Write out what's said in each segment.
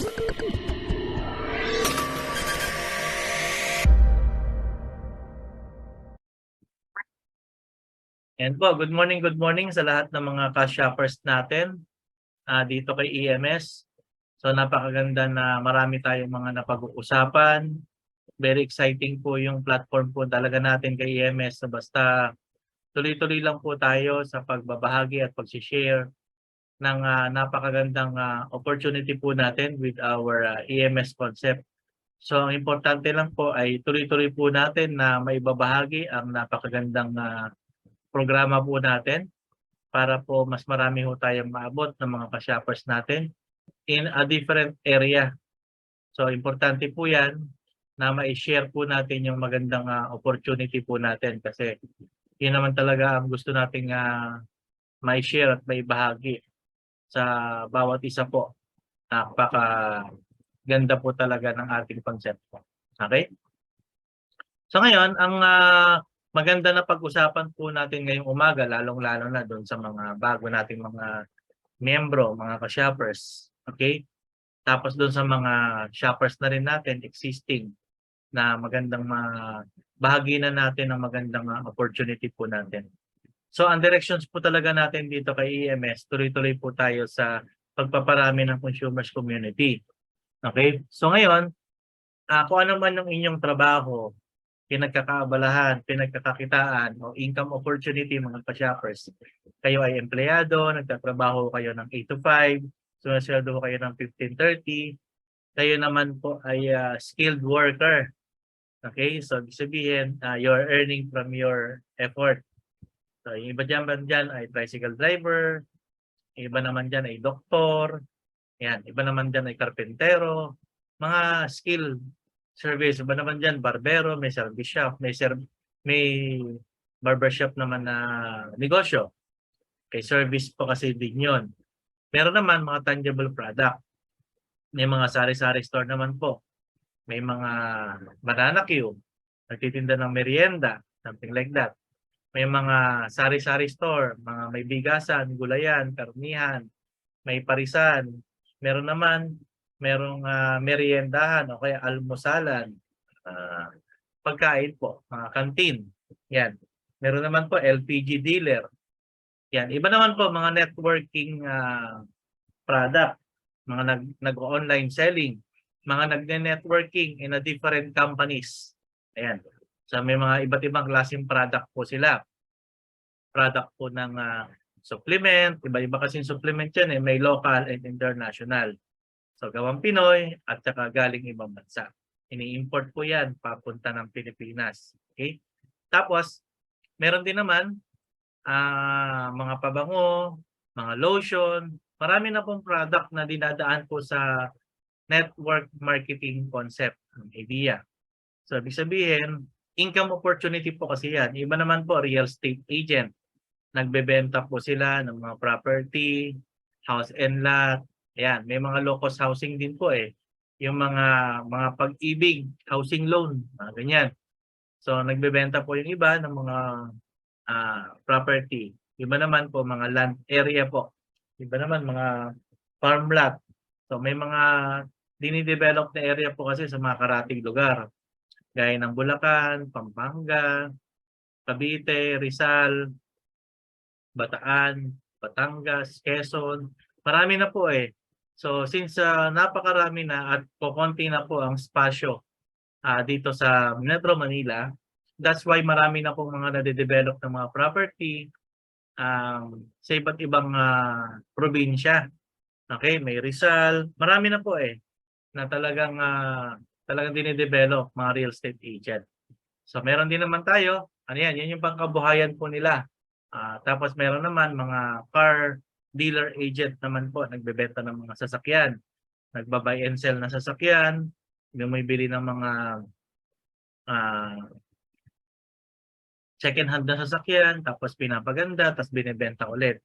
And po, good morning sa lahat ng mga ka-shoppers natin dito kay EMS. So napakaganda na marami tayong mga napag-uusapan. Very exciting po yung platform po talaga natin kay EMS. So basta tuloy-tuloy lang po tayo sa pagbabahagi at pag-share ng napakagandang opportunity po natin with our EMS concept. So ang importante lang po ay tuloy-tuloy po natin na maibabahagi ang napakagandang programa po natin para po mas marami ho tayong maabot ng mga ka-shoppers natin in a different area. So importante po yan na ma-share po natin yung magandang opportunity po natin kasi yun naman talaga ang gusto nating ma-share at maibahagi sa bawat isa po. Napaka-ganda po talaga ng ating konsepto. Okay? So ngayon, ang maganda na pag-usapan po natin ngayong umaga, lalong-lalo na doon sa mga bago nating mga miyembro, mga ka-shoppers. Okay? Tapos doon sa mga shoppers na rin natin, existing, na magandang bahagi na natin ng magandang opportunity po natin. So ang directions po talaga natin dito kay EMS, tuloy-tuloy po tayo sa pagpaparami ng consumers community. Okay? So ngayon, kung ano man ang inyong trabaho, pinagkakaabalahan, pinagkakakitaan o income opportunity mga ka-shoppers. Kayo ay empleyado, nagtatrabaho kayo ng 8 to 5, sumasweldo kayo ng 15-30, kayo naman po ay skilled worker. Okay, so ibig sabihin, you're earning from your effort. So yung iba dyan ay tricycle driver, yung iba naman dyan ay doktor, yan, iba naman dyan ay karpentero, mga skilled service. Iba naman dyan, barbero, may service shop, may barbershop naman na negosyo. Okay, service po kasi din yun. Meron naman mga tangible product. May mga sari-sari store naman po. May mga banana queue, nagtitinda ng merienda, something like that. May mga sari-sari store, mga may bigasan, gulayan, karnihan, may parisan. Meron naman merong meriendahan o kaya almusalan, pagkain po, mga canteen. Yan. Meron naman po LPG dealer. Yan. Iba naman po mga networking product, mga nag-online selling, mga nagne-networking in a different companies. Ayan. So may mga iba't ibang klaseng product po sila. Product po ng supplement, iba-iba kasing supplement yan may local and international. So gawang Pinoy at saka galing ibang bansa. Ini-import po yan papunta ng Pilipinas. Okay? Tapos, meron din naman mga pabango, mga lotion, marami na pong product na dinadaan po sa network marketing concept ng idea. So ibig sabihin, income opportunity po kasi yan. Iba naman po, real estate agent. Nagbebenta po sila ng mga property, house and lot. Ayan, may mga low-cost housing din po yung mga pag-ibig, housing loan, ganyan. So nagbebenta po yung iba ng mga property. Iba naman po mga land area po. Iba naman mga farm lot. So may mga dinidevelop na area po kasi sa mga karating lugar. Gaya ng Bulacan, Pampanga, Cavite, Rizal, Bataan, Batangas, Quezon. Marami na po So since napakarami na at kukonti na po ang spasyo dito sa Metro Manila, that's why marami na pong mga nade-develop ng mga property sa iba't ibang probinsya. Okay, may Rizal, marami na po na talagang dine-develop mga real estate agent. So meron din naman tayo, ano yan yung pangkabuhayan po nila. Tapos meron naman mga car dealer agent naman po, nagbebenta ng mga sasakyan. Nagba-buy and sell na sasakyan, bumibili ng mga second hand na sasakyan, tapos pinapaganda, tapos binebenta ulit.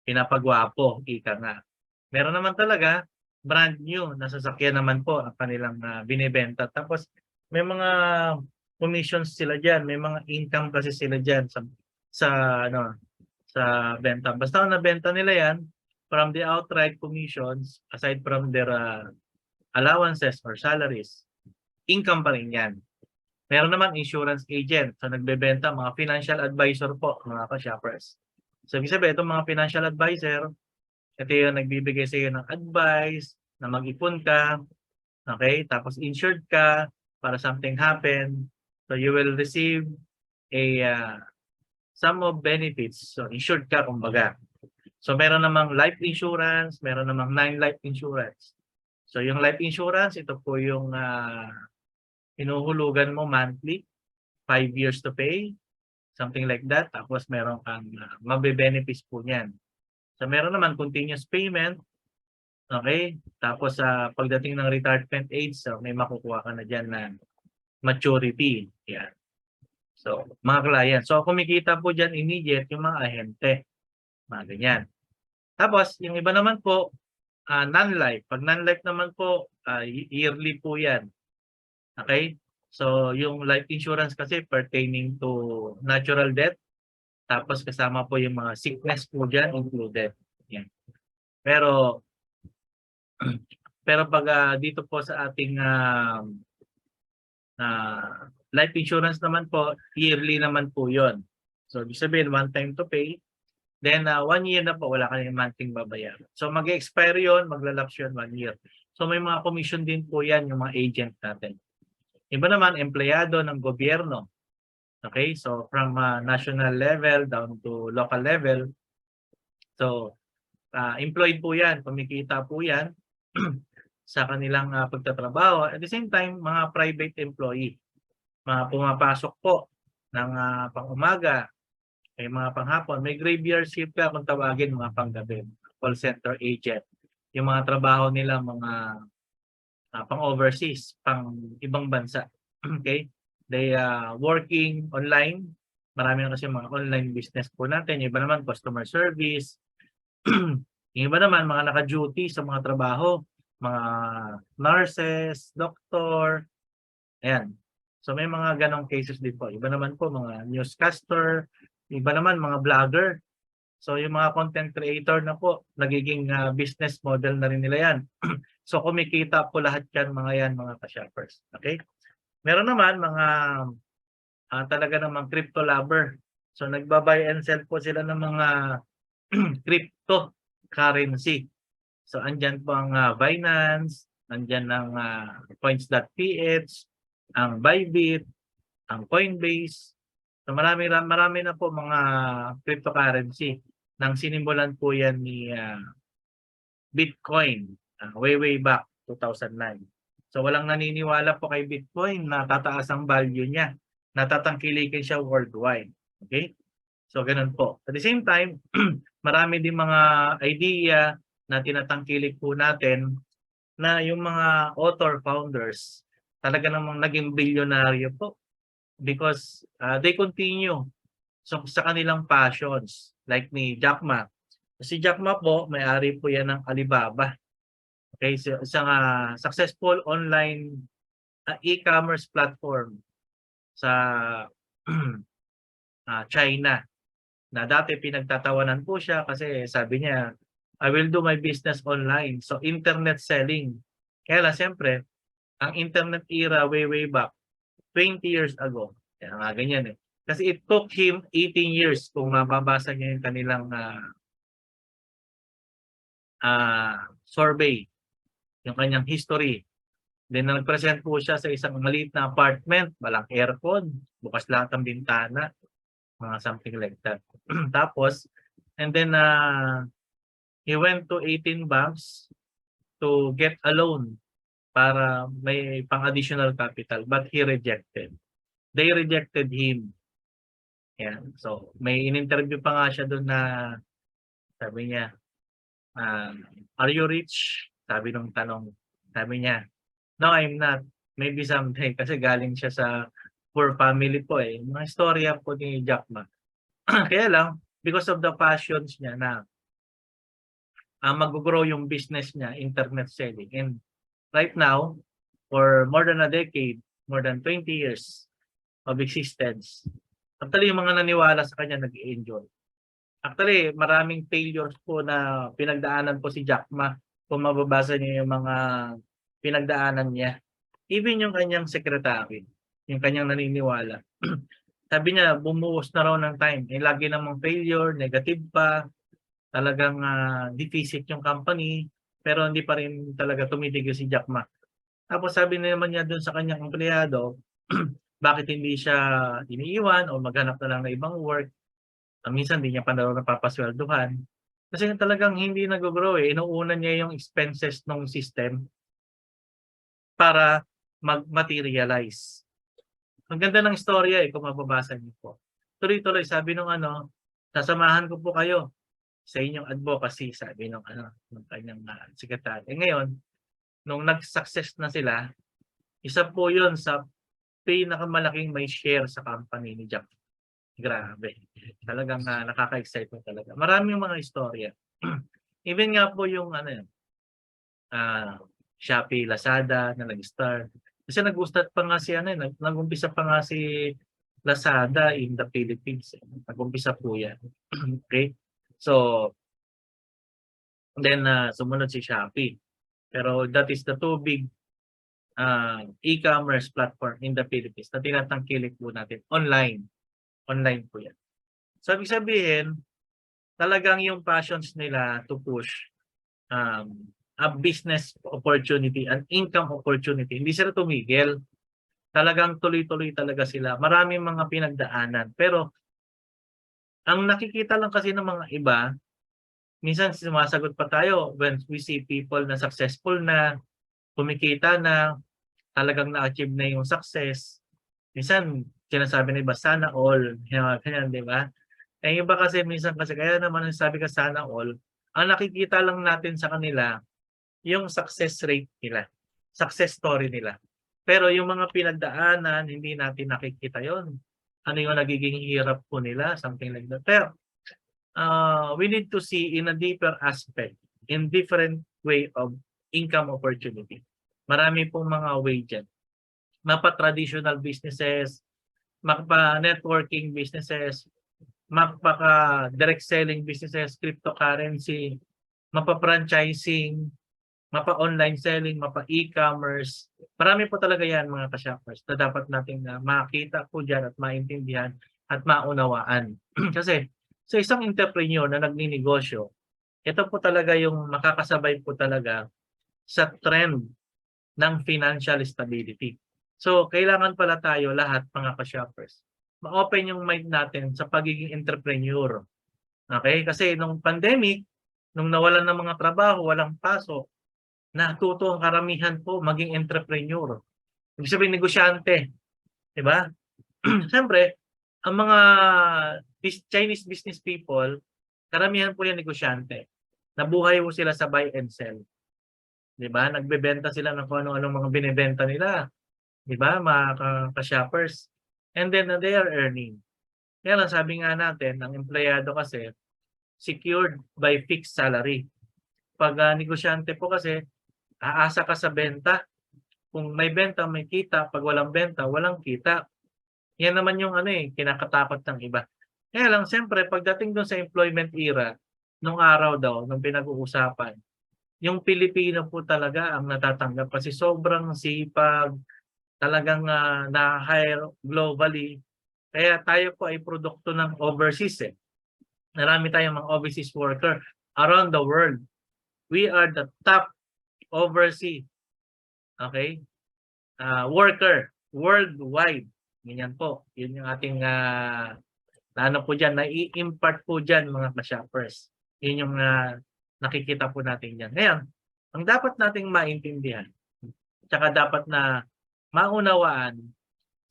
Pinapagwapo, ika nga. Meron naman talaga, brand new na sasakyan naman po ang kanilang binebenta. Tapos may mga commissions sila dyan, may mga income kasi sila dyan sa benta. Basta nabenta nila yan, from the outright commissions, aside from their allowances or salaries, income pa rin yan. Meron naman insurance agent. So nagbebenta, mga financial advisor po, mga ka-shoppers. So ibig sabihin, itong mga financial advisor, ito yung nagbibigay sa iyo ng advice, na mag-ipon ka, okay? Tapos insured ka para something happen. So you will receive a sum of benefits. So insured ka kumbaga. So meron namang life insurance, meron namang non-life insurance. So yung life insurance, ito po yung hinuhulugan mo monthly, 5 years to pay, something like that. Tapos meron kang mabe-benefits po niyan. So meron naman continuous payment, okay? Tapos pagdating ng retirement age, so may makukuha ka na diyan na maturity. Yan. So mga client. So kumikita po diyan immediate yung mga ahente. Mga ganyan. Tapos yung iba naman po, non-life. Pag non-life naman po, yearly po yan. Okay? So, yung life insurance kasi pertaining to natural death. Tapos kasama po yung mga sickness po dyan included. Yan. Pero pag dito po sa ating life insurance naman po, yearly naman po yon. So, ibig sabihin, one time to pay. Then, 1 year na po, wala ka yung monthly babayaran. So, mag-expire yun, maglalapse yun 1 year. So, may mga commission din po yan, yung mga agent natin. Iba naman, empleyado ng gobyerno. Okay? So, from national level down to local level. So, employed po yan, kumikita po yan sa kanilang pagtatrabaho. At the same time, mga private employee. Mga pumapasok po ng pang-umaga, may mga panghapon, may graveyard shift ka kung tawagin, mga panggabi, call center agent. Yung mga trabaho nila, mga pang-overseas, pang ibang bansa. Okay? They working online. Marami na kasi mga online business po natin. Yung iba naman, customer service. Yung iba naman, mga naka-duty sa mga trabaho. Mga nurses, doctor. Ayan. So may mga ganong cases din po. Iba naman po, mga newscaster. Iba naman, mga vlogger. So yung mga content creator na po, nagiging business model na rin nila yan. So kumikita po lahat yan, mga ka-shoppers. Okay? Meron naman mga talaga namang crypto lover. So nagba-buy and sell po sila ng mga cryptocurrency. So andyan po ang Binance, andyan ang coins.ph, ang Bybit, ang Coinbase. So marami na po mga cryptocurrency nang sinimbolan po yan ni Bitcoin way back 2009. So walang naniniwala po kay Bitcoin na tataas ang value niya. Natatangkilikin siya worldwide. Okay? So ganun po. At the same time, marami din mga idea na tinatangkilik po natin na yung mga author founders talaga namang naging bilyonaryo po because they continue sa kanilang passions like ni Jack Ma. Si Jack Ma po, may-ari po yan ng Alibaba. Okay, so isang successful online e-commerce platform sa China na dati pinagtatawanan po siya kasi sabi niya, I will do my business online. So internet selling. Kaya lang siyempre, ang internet era way back 20 years ago. Kaya nga ganyan eh. Kasi it took him 18 years kung mababasa niya yung kanilang survey, yung kanyang history. Then nag-present po siya sa isang maliit na apartment, walang aircon, bukas lahat ang bintana, mga something like that. Tapos, and then he went to 18 banks to get a loan para may pang-additional capital, but he rejected. They rejected him. Yan. So, may in-interview pa nga siya doon na sabi niya, are you rich? Sabi nung tanong. Sabi niya, no, I'm not. Maybe someday. Kasi galing siya sa poor family po eh. Mga istorya po ni Jack Ma. Kaya lang, because of the passions niya na mag-grow yung business niya, internet selling. And right now, for more than a decade, more than 20 years of existence, actually yung mga naniwala sa kanya nag-enjoy. Actually, maraming failures po na pinagdaanan po si Jack Ma. Kung mababasa niyo yung mga pinagdaanan niya. Even yung kanyang secretary, yung kanyang naniniwala. Sabi niya, bumuhos na raw ng time. Eh, lagi namang failure, negative pa, talagang deficit yung company, pero hindi pa rin talaga tumitigil si Jack Ma. Tapos sabi naman niya dun sa kanyang empleyado, bakit hindi siya iniiwan o maghanap na lang ng ibang work. Minsan hindi niya pa daw napapaswelduhan. Kasi talagang hindi nag-grow eh. Inuuna niya yung expenses ng system para mag-materialize. Ang ganda ng istorya eh, kung mababasa niyo po. Tuloy-tuloy, sabi nung sasamahan ko po kayo sa inyong advocacy, sabi nung ng kanyang sekretary. Eh ngayon, nung nag-success na sila, isa po yun sa pinakamalaking may share sa company ni Jack. Grabe. Talagang nakaka-excite po talaga. Maraming mga istorya. Even nga po yung Shopee, Lazada na nag-start. Kasi nag-start pa nga si nag-umpisa pa nga si Lazada in the Philippines. Nag-umpisa po yan. Okay? So, then sumunod si Shopee. Pero that is the two big e-commerce platform in the Philippines na tinatangkilik po natin. Online. Online po yan. So, ibig sabihin, talagang yung passions nila to push a business opportunity, an income opportunity. Hindi sila tumigil. Talagang tuloy-tuloy talaga sila. Maraming mga pinagdaanan. Pero, ang nakikita lang kasi ng mga iba, minsan sumasagot pa tayo when we see people na successful na, kumikita na, talagang na-achieve na yung success. Minsan, sinasabi na iba, sana all. Ganyan, di ba? Eh, iba kasi minsan kasi, kaya naman sabi ka sana all, ang nakikita lang natin sa kanila, yung success rate nila, success story nila. Pero yung mga pinagdaanan, hindi natin nakikita yon. Ano yung nagiging hirap po nila, something like that. Pero we need to see in a deeper aspect, in different way of income opportunity. Marami pong mga way dyan. Mapa-traditional businesses, mapa-networking businesses, mapa-direct selling businesses, cryptocurrency, mapa-franchising, mapa-online selling, mapa-e-commerce. Marami po talaga yan mga ka-shoppers na dapat nating makita po dyan at maintindihan at maunawaan. Kasi sa isang entrepreneur na nagninegosyo, ito po talaga yung makakasabay po talaga sa trend ng financial stability. So, kailangan pala tayo lahat mga ka-shoppers, ma-open yung mind natin sa pagiging entrepreneur. Okay? Kasi nung pandemic, nung nawalan ng mga trabaho, walang pasok, natuto ang karamihan po maging entrepreneur. Ibig sabihin, negosyante. Diba? Siyempre, ang mga Chinese business people, karamihan po yan negosyante. Nabuhay po sila sa buy and sell. Diba? Nagbebenta sila ng kung ano-anong mga binibenta nila. Diba? Mga ka-shoppers. And then they are earning. Kaya lang sabi nga natin, ang empleyado kasi secured by fixed salary. Pag negosyante po kasi, aasa ka sa benta. Kung may benta, may kita. Pag walang benta, walang kita. Yan naman yung kinakatakot ng iba. Kaya lang, siyempre, pagdating doon sa employment era, nung araw daw, nung pinag-uusapan, yung Pilipino po talaga ang natatanggap kasi sobrang sipag, talagang na-hire globally. Kaya tayo po ay produkto ng overseas eh. Marami tayong mga overseas worker around the world. We are the top overseas worker worldwide. Ganyan po. Yun yung ating po dyan, na-i-impart po dyan mga ka-shoppers. Yun yung nakikita po natin dyan. Ngayon, ang dapat nating maintindihan, tsaka dapat na maunawaan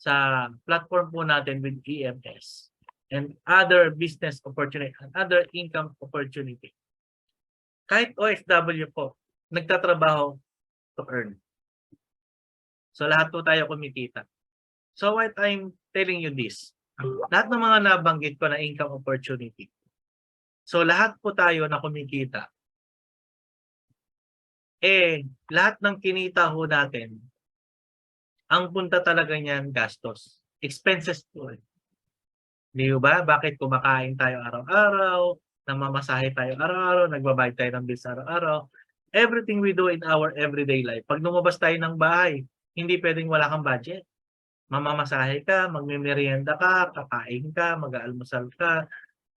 sa platform po natin with EMS and other business opportunity and other income opportunity. Kahit OFW po, nagtatrabaho to earn. So lahat po tayo kumikita. So what I'm telling you this, lahat ng mga nabanggit ko na income opportunity. So lahat po tayo na kumikita, lahat ng kinita ho natin, ang punta talaga niyan gastos. Expenses po. Di ba? Bakit kumakain tayo araw-araw, namamasahe tayo araw-araw, nagbabayad tayo ng bills araw-araw. everything we do in our everyday life. Pag lumabas tayo ng bahay, hindi pwedeng wala kang budget. Mamamasahe ka, magmemeryenda ka, kakain ka, mag-aalmusal ka,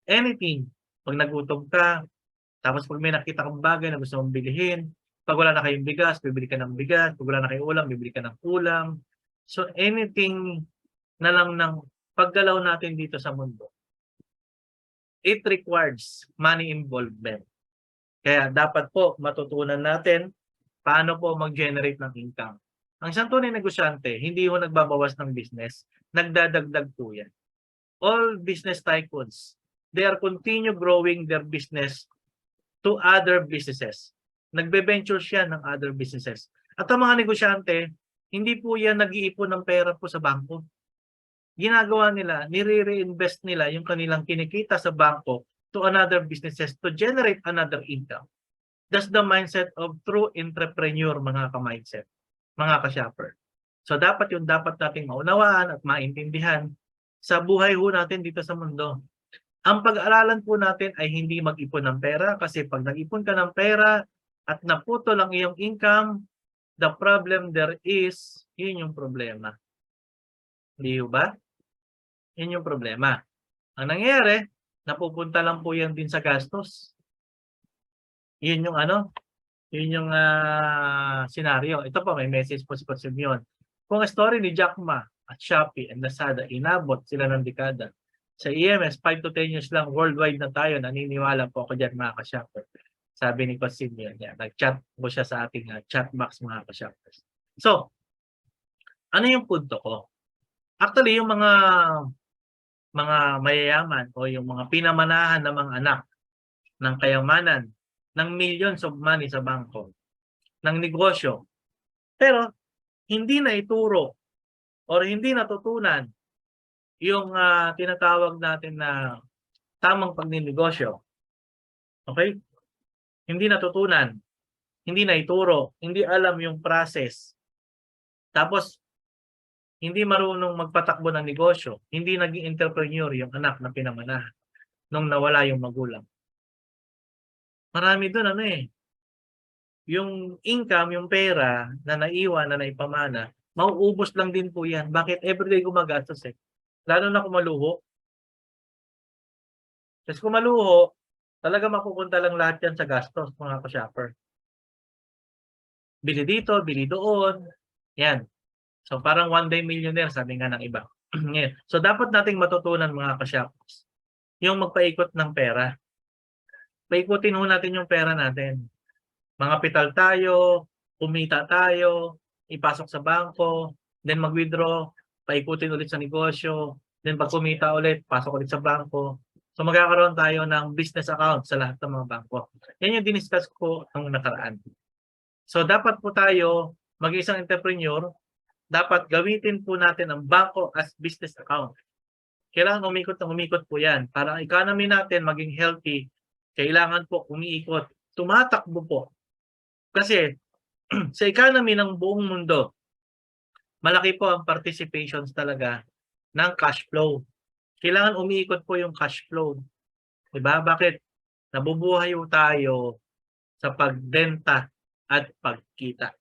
anything. Pag nagutom ka, tapos pag may nakita kang bagay na gusto mong bilhin, pag wala na kayong bigas, bibili ka ng bigas, pag wala na kayong ulam, bibili ka ng ulam. So anything na lang ng paggalaw natin dito sa mundo, it requires money involvement. Kaya dapat po matutunan natin paano po mag-generate ng income. Ang isang tunay negosyante, hindi ho nagbabawas ng business, nagdadagdag po yan. All business tycoons, they are continue growing their business to other businesses. Nagbe-venture siya ng other businesses. At ang mga negosyante, hindi po yan nag-iipon ng pera po sa bangko. Ginagawa nila, nire-reinvest nila yung kanilang kinikita sa bangko to another businesses to generate another income. That's the mindset of true entrepreneur, mga ka-mindset, mga ka-shopper. So dapat yung dapat nating maunawaan at maintindihan sa buhay ho natin dito sa mundo. Ang pag-aaralan po natin ay hindi mag-ipon ng pera kasi pag nag-ipon ka ng pera at naputol ang iyong income, the problem there is, yun yung problema. Hindi ba? Yun yung problema. Ang nangyayari, napupunta lang po yan din sa gastos. Yun yung yun yung senaryo. Ito po, may message po si Consumion. Kung ang story ni Jack Ma at Shopee and Lazada, inabot sila ng dekada. Sa EMS, 5 to 10 years lang, worldwide na tayo. Naniniwala po ako dyan, mga ka-shopper. Sabi ni Consumion. Nag-chat po siya sa ating chat box, mga ka-shoppers. So, ano yung punto ko? Actually, yung mga mayayaman o yung mga pinamanahan ng mga anak ng kayamanan, ng millions of money sa bangko, ng negosyo, pero hindi na ituro or hindi natutunan yung tinatawag natin na tamang pagninegosyo. Okay? Hindi natutunan, hindi na ituro, hindi alam yung process. Tapos, hindi marunong magpatakbo ng negosyo, hindi naging entrepreneur yung anak na pinamanahan nung nawala yung magulang. Marami doon yung income, yung pera na naiwan, na naipamana, mauubos lang din po yan. Bakit? Everyday gumagastos Lalo na kung maluho. Kasi kung maluho, talaga mapupunta lang lahat yan sa gastos, mga ka-shopper. Bili dito, bili doon. Yan. So parang one day millionaire, sabi nga ng iba. So dapat nating matutunan, mga ka-shoppers, yung magpaikot ng pera. Paikutin ho natin yung pera natin. Mga pital tayo, kumita tayo, ipasok sa bangko, then mag-withdraw, paikutin ulit sa negosyo, then pag kumita ulit, pasok ulit sa bangko. So magkakaroon tayo ng business account sa lahat ng mga bangko. Yan yung diniscuss ko nung nakaraan. So dapat po tayo, mag-isang entrepreneur, dapat gamitin po natin ang bangko as business account. Kailangan umikot na umikot po yan. Para ang economy natin maging healthy, kailangan po umiikot. Tumatakbo po. Kasi sa economy ng buong mundo, malaki po ang participations talaga ng cash flow. Kailangan umiikot po yung cash flow. Diba? Bakit? Nabubuhay tayo sa pagbenta at pagkita.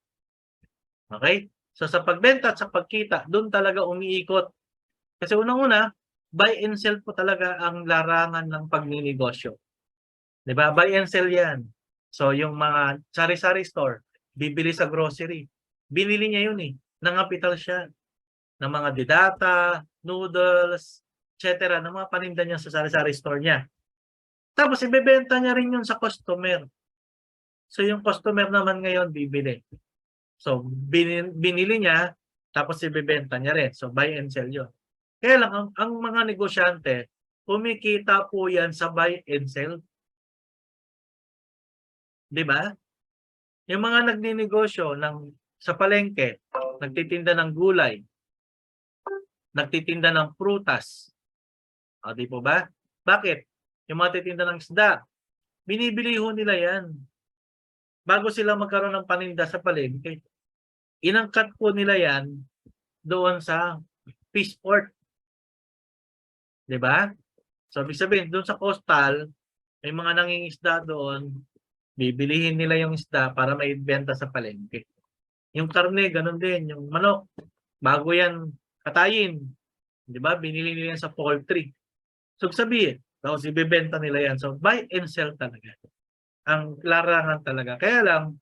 Okay? So sa pagbenta at sa pagkita, doon talaga umiikot. Kasi unang-una, buy and sell po talaga ang larangan ng pagninegosyo. Diba? Buy and sell yan. So yung mga sari-sari store, bibili sa grocery. Binili niya yun Nangapital siya ng mga didata, noodles, etc. ng mga paninda niya sa sari-sari store niya. Tapos ibebenta niya rin yun sa customer. So yung customer naman ngayon bibili. So binili niya, tapos ibebenta niya rin. So buy and sell yun. Kaya lang, ang mga negosyante, kumikita po yan sa buy and sell. Diba? Yung mga nagninegosyo sa palengke, nagtitinda ng gulay, nagtitinda ng prutas. O, di po ba? Bakit? Yung mga titinda ng isda, binibili ho nila yan. Bago sila magkaroon ng paninda sa palengke, inangkat po nila yan doon sa fish port. Diba? So, ibig sabihin, doon sa coastal, may mga nangingisda doon, Bibilihin nila yung isda para maibenta sa palengke. Yung karne, ganun din. Yung manok, bago yan katayin, di ba? Binili nila yan sa poultry. So sabihin, tapos ibebenta nila yan. So buy and sell talaga. Ang larangan talaga. Kaya lang,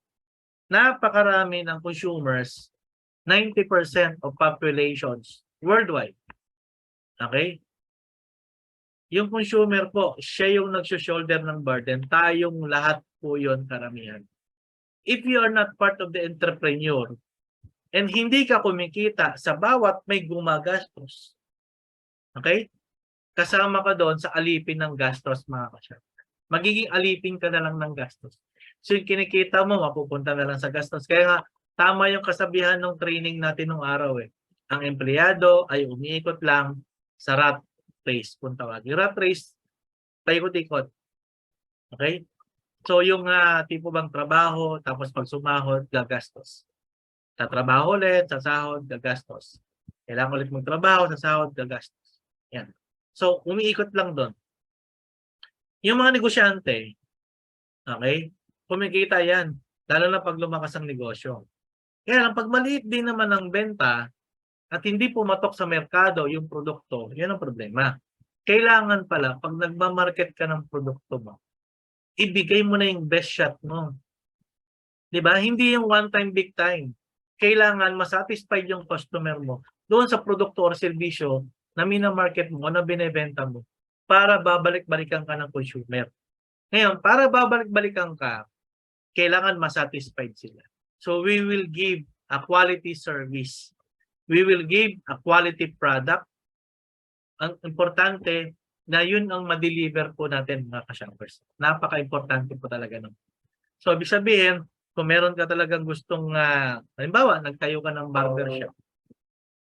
napakarami ng consumers, 90% of populations worldwide. Okay? Yung consumer po, siya yung nag-shoulder ng burden. Tayong lahat po yun karamihan. If you are not part of the entrepreneur and hindi ka kumikita sa bawat may gumagastos, okay? Kasama ka doon sa alipin ng gastos, mga kasyap. Magiging alipin ka na lang ng gastos. So yung kinikita mo, mapupunta na lang sa gastos. Kaya nga, tama yung kasabihan ng training natin nung araw eh. Ang empleyado ay umiikot lang sa rat race, kung tawagin. Rat race, paikot-ikot. Okay? So yung tipo bang trabaho, tapos pag sumahod, gagastos. Sa trabaho ulit, sa sahod, gagastos. Kailangan ulit magtrabaho, sa sahod, gagastos. Yan. So, umiikot lang doon. Yung mga negosyante, okay, kumikita yan. Lalo na pag lumakas ang negosyo. Kaya lang, pag maliit din naman ang benta at hindi pumatok sa merkado yung produkto, yan ang problema. Kailangan pala, pag nagmamarket ka ng produkto mo, ibigay mo na yung best shot mo. Diba? Hindi yung one time, big time. Kailangan masatisfied yung customer mo doon sa produkto or serbisyo na minamarket mo, na binebenta mo, para babalik-balikan ka ng consumer. Ngayon, para babalik-balikan ka, kailangan masatisfied sila. So we will give a quality service. We will give a quality product. Ang importante na yun ang ma-deliver po natin, mga ka-shoppers. Napaka-importante po talaga nun. So, ibig sabihin, kung meron ka talagang gustong, halimbawa, nagtayo ka ng barbershop.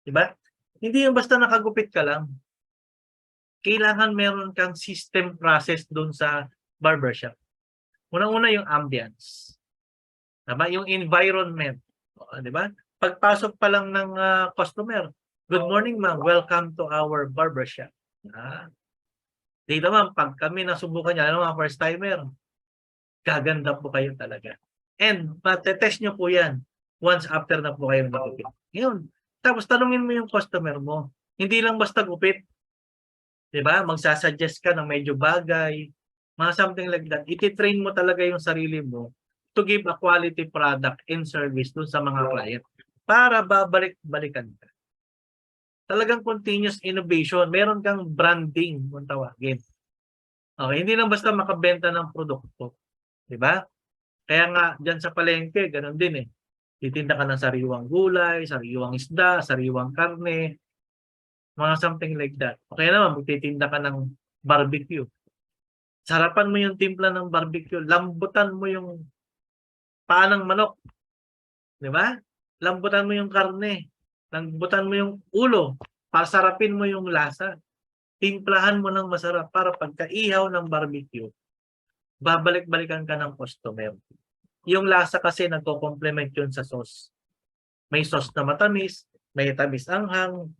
Diba? Hindi yung basta nakagupit ka lang. Kailangan meron kang system process doon sa barbershop. Unang-una yung ambience. Diba? Yung environment. Diba? Pagpasok pa lang ng customer, good morning ma'am, welcome to our barbershop. Dito ma'am, pag kami nasubukan niya, ano mga first timer, gaganda po kayo talaga. And matetest nyo po yan once after na po kayo nagupit. Ngayon, tapos tanungin mo yung customer mo. Hindi lang basta gupit. Diba? Magsasuggest ka ng medyo bagay, mga something like that. Iti-train mo talaga yung sarili mo to give a quality product and service dun sa mga client para babalik-balikan ka. Talagang continuous innovation. Meron kang branding, kung tawagin. Okay, hindi lang basta makabenta ng produkto. Diba? Kaya nga, dyan sa palengke, ganun din eh. Titinda ka ng sariwang gulay, sariwang isda, sariwang karne, mga something like that. Okay naman, magtitinda ka ng barbecue. Sarapan mo yung timpla ng barbecue, lambutan mo yung paa ng manok. Di ba? Lambutan mo yung karne, lambutan mo yung ulo, pasarapin mo yung lasa. Timplahan mo ng masarap para pagka-ihaw ng barbecue, babalik-balikan ka ng customer. Yung lasa kasi nagko-complement yun sa sauce. May sauce na matamis, may tamis anghang.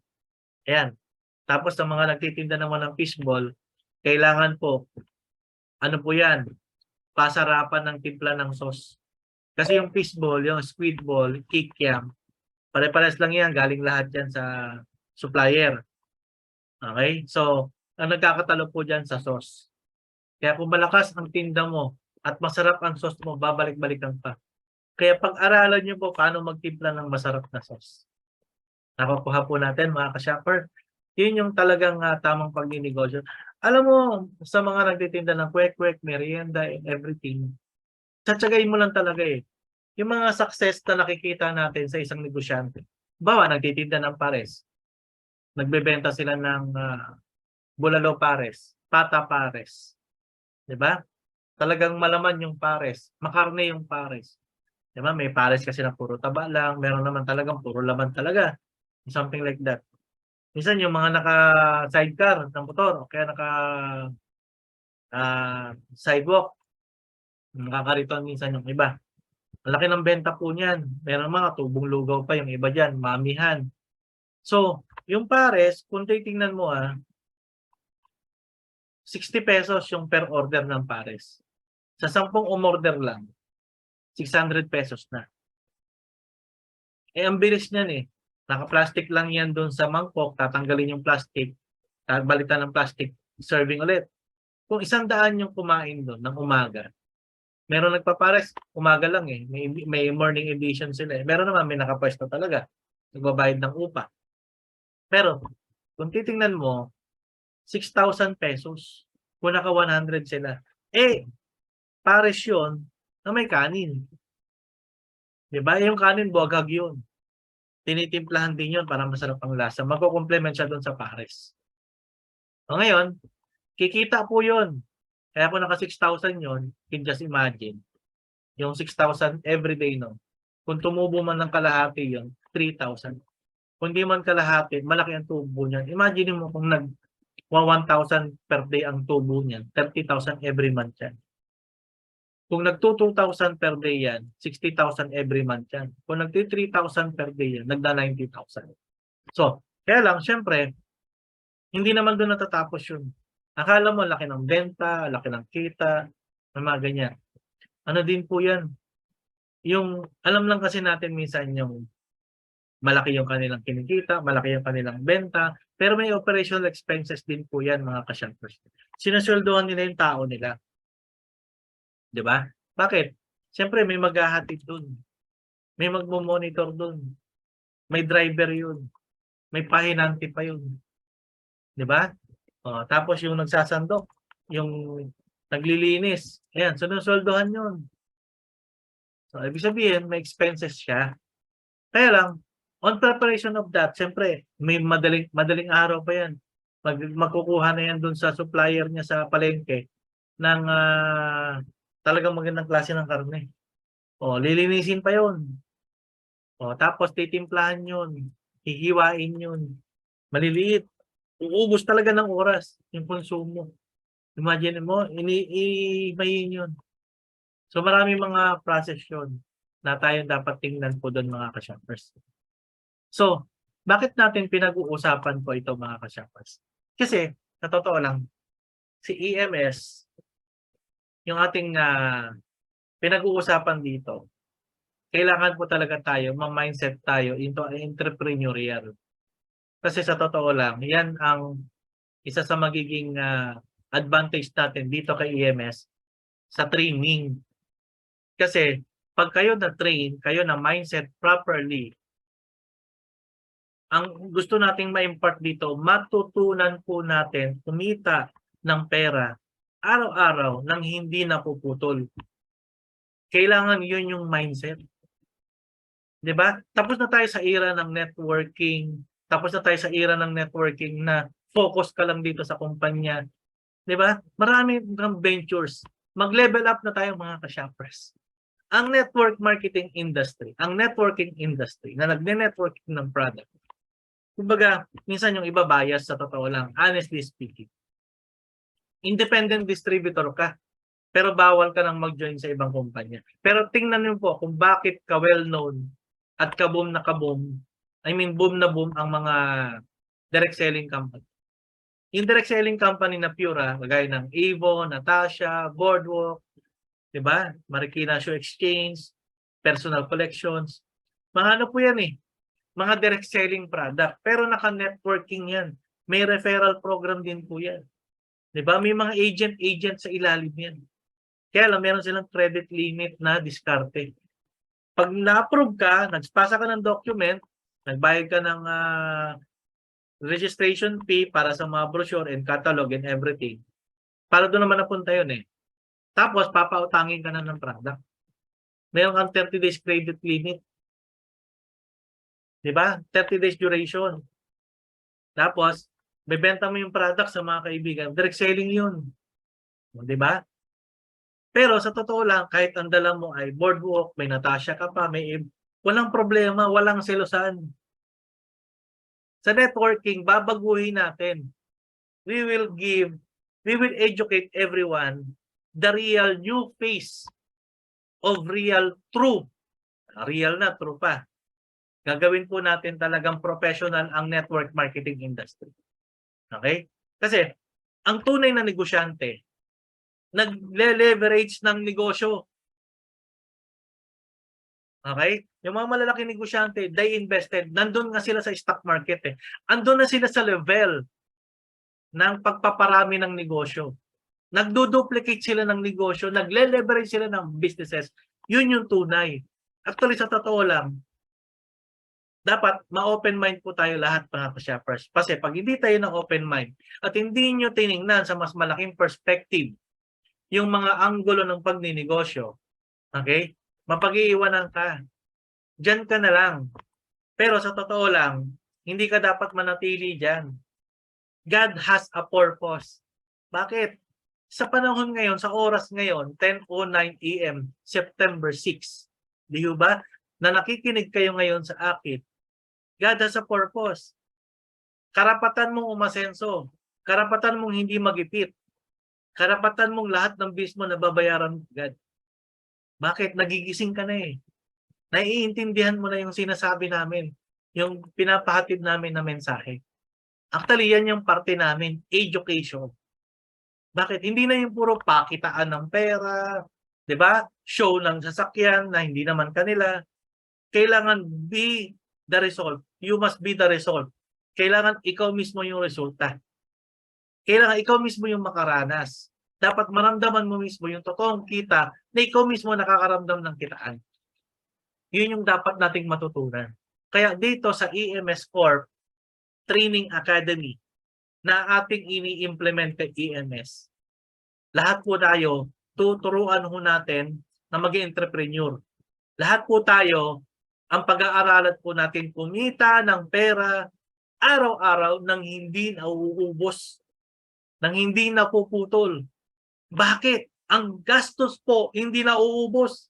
Ayan. Tapos sa mga nagtitinda naman ng fishball, kailangan po, ano po yan, pasarapan ng timpla ng sauce. Kasi yung fishball, yung squid ball, kikiam, pare-pares lang yan, galing lahat yan sa supplier. Okay? So, ang nagkakatalo po dyan sa sauce. Kaya kung malakas ang tinda mo at masarap ang sauce mo, babalik-balikan pa. Kaya pag-aralan nyo po paano magtimpla ng masarap na sauce. Nakukuha po natin, mga ka-shopper. Yun yung talagang tamang pagninegosyo. Alam mo, sa mga nagtitinda ng kwek-kwek, merienda, and everything, tsatsagayin mo lang talaga eh. Yung mga success na nakikita natin sa isang negosyante. Bawa, nagtitinda ng pares. Nagbebenta sila ng bulalo pares, pata pares. Diba? Talagang malaman yung pares. Makarne yung pares. Diba? May pares kasi na puro taba lang. Meron naman talagang puro laman talaga. Something like that. Minsan yung mga naka-sidecar ng motor o kaya naka-sidewalk, nakakariton minsan yung iba. Ang laki ng benta po niyan. Meron mga tubong lugaw pa yung iba dyan, mamihan. So, yung pares, kung titingnan mo 60 pesos yung per order ng pares. Sa 10 umorder lang, 600 pesos na. Eh, ang bilis niyan eh. Naka-plastic lang yan doon sa mangkok, tatanggalin yung plastic, balitan ng plastic, serving ulit. Kung 100 yung kumain doon ng umaga, meron nagpapares, umaga lang eh. May morning edition sila eh. Meron naman, may nakapwesto talaga. Nagbabayad ng upa. Pero, kung titingnan mo, 6,000 pesos. Kung naka 100 sila. Eh, pares yun na may kanin. Diba? Yung kanin, buwagag yun. Tinitimplahan din yun para masarap ang lasa. Magko-complement siya doon sa pares. O ngayon, kikita po yun. Kaya kung naka 6,000 yun, you can just imagine. Yung 6,000 everyday, no? Kung tumubo man ng kalahati yun, 3,000. Kung di man kalahati, malaki ang tubo niyan. Imagine mo kung 1,000 per day ang tubo niyan, 30,000 every month yan. Kung nagto-2,000 per day yan, 60,000 every month yan. Kung nagti-3,000 per day yan, nagda-90,000. So, kaya lang, syempre, hindi naman doon natatapos yun. Akala mo, laki ng benta, laki ng kita, mga ganyan. Ano din po yan? Yung, alam lang kasi natin minsan yung malaki yung kanilang kinikita, malaki yung kanilang benta, pero may operational expenses din po yan, mga ka-shoppers. Sinasweldohan nila yung tao nila. Di ba? Bakit? Siyempre, may maghahatid dun. May magmo-monitor dun. May driver yun. May pahinante pa yun. Di ba? Tapos yung nagsasandok, yung naglilinis, ayan, sinusweldohan yun. So, ibig sabihin, may expenses siya. Kaya lang, on preparation of that, siyempre, may madaling araw pa yan. Magkukuha na yan dun sa supplier niya sa palengke ng talagang magandang klase ng karne. Lilinisin pa yun. Tapos titimplahan yun. Hihiwain yun. Maliliit. Uubos talaga ng oras yung konsumo. Imagine mo, imayin yun. So marami mga process yun na tayo dapat tingnan po doon, mga ka-shoppers. So, bakit natin pinag-uusapan po ito, mga ka-shoppers? Kasi, sa totoo lang, si EMS, yung ating pinag-uusapan dito, kailangan po talaga tayo, ma-mindset tayo into entrepreneurial. Kasi sa totoo lang, yan ang isa sa magiging advantage natin dito kay EMS sa training. Kasi pag kayo na-train, kayo na mindset properly, ang gusto nating ma-impart dito, matutunan po natin kumita ng pera araw-araw nang hindi napuputol. Kailangan yun yung mindset. 'Di ba? Tapos na tayo sa era ng networking. Tapos na tayo sa era ng networking na focus ka lang dito sa kumpanya. 'Di ba? Marami ng ventures. Mag-level up na tayo, mga ka-shoppers. Ang network marketing industry, ang networking industry na nagne-networking ng product. Kumbaga, minsan yung iba bias, sa totoo lang, honestly speaking. Independent distributor ka, pero bawal ka nang mag-join sa ibang kumpanya. Pero tingnan niyo po kung bakit ka well-known at kaboom na kaboom, I mean boom na boom ang mga direct selling company. Yung direct selling company na pure, kagaya ng Avon, Natasha, Boardwalk, 'di ba? Marikina Shoe Exchange, Personal Collections. Mga ano po yan eh, mga direct selling product, pero naka-networking yan. May referral program din po yan. 'Di ba? May mga agent sa ilalim yan. Kaya lang, meron silang credit limit na diskarte. Pag na-approve ka, nagpasa ka ng document, nagbayad ka ng registration fee para sa mga brochure and catalog and everything, para doon naman napunta yun eh. Tapos, papautangin ka na ng product. Meron kang 30 days credit limit. Diba? 30 days duration. Tapos, bebenta mo yung product sa mga kaibigan. Direct selling yun. Diba? Pero sa totoo lang, kahit ang dala mo ay Boardwalk, may Natasha ka pa, walang problema, walang selosan. Sa networking, babaguhin natin. We will educate everyone the real new face of real true. Real na, true pa. Gagawin po natin talagang professional ang network marketing industry. Okay? Kasi, ang tunay na negosyante, nagle-leverage ng negosyo. Okay? Yung mga malalaking negosyante, they invested. Nandun nga sila sa stock market eh. Andun na sila sa level ng pagpaparami ng negosyo. Nagdo-duplicate sila ng negosyo, nagle-leverage sila ng businesses. Yun yung tunay. Actually, sa totoo lang, dapat ma-open mind po tayo lahat mga ka-shoppers. Kasi pag hindi tayo na open mind at hindi nyo tiningnan sa mas malaking perspective yung mga anggulo ng pagninegosyo, okay? Mapag-iiwanan ka. Diyan ka na lang. Pero sa totoo lang, hindi ka dapat manatili dyan. God has a purpose. Bakit? Sa panahon ngayon, sa oras ngayon, 10:09 AM, September 6, di ba? Na nakikinig kayo ngayon sa akin, God has a purpose. Karapatan mong umasenso. Karapatan mong hindi magipit. Karapatan mong lahat ng bills mo nababayaran mo God. Bakit? Nagigising ka na eh. Naiintindihan mo na yung sinasabi namin, yung pinapahatid namin na mensahe. Actually, yan yung parte namin, education. Bakit? Hindi na yung puro pakitaan ng pera, di ba? Show ng sasakyan na hindi naman kanila. Kailangan be the result. You must be the result. Kailangan ikaw mismo yung resulta. Kailangan ikaw mismo yung makaranas. Dapat maramdaman mo mismo yung totoong kita na ikaw mismo nakakaramdam ng kitaan. Yun yung dapat nating matutunan. Kaya dito sa EMS Corp Training Academy na ating ini-implement kay EMS, lahat po tayo, tuturuan ho natin na maging entrepreneur. Lahat po tayo, ang pag-aaralan po natin kumita ng pera araw-araw nang hindi nauubos, nang hindi napuputol. Bakit? Ang gastos po hindi nauubos.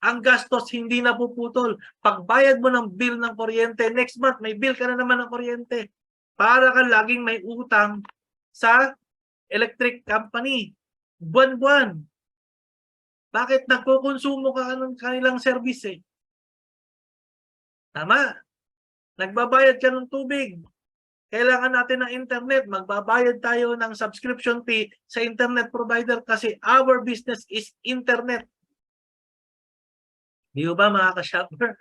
Ang gastos hindi napuputol. Pagbayad mo ng bill ng kuryente, next month may bill ka na naman ng kuryente. Para ka laging may utang sa electric company. Buwan-buwan. Bakit? Nagkukonsumo ka ng kanilang service eh. Tama? Nagbabayad ka ng tubig. Kailangan natin ng internet. Magbabayad tayo ng subscription fee sa internet provider kasi our business is internet. Di ba mga ka-shopper?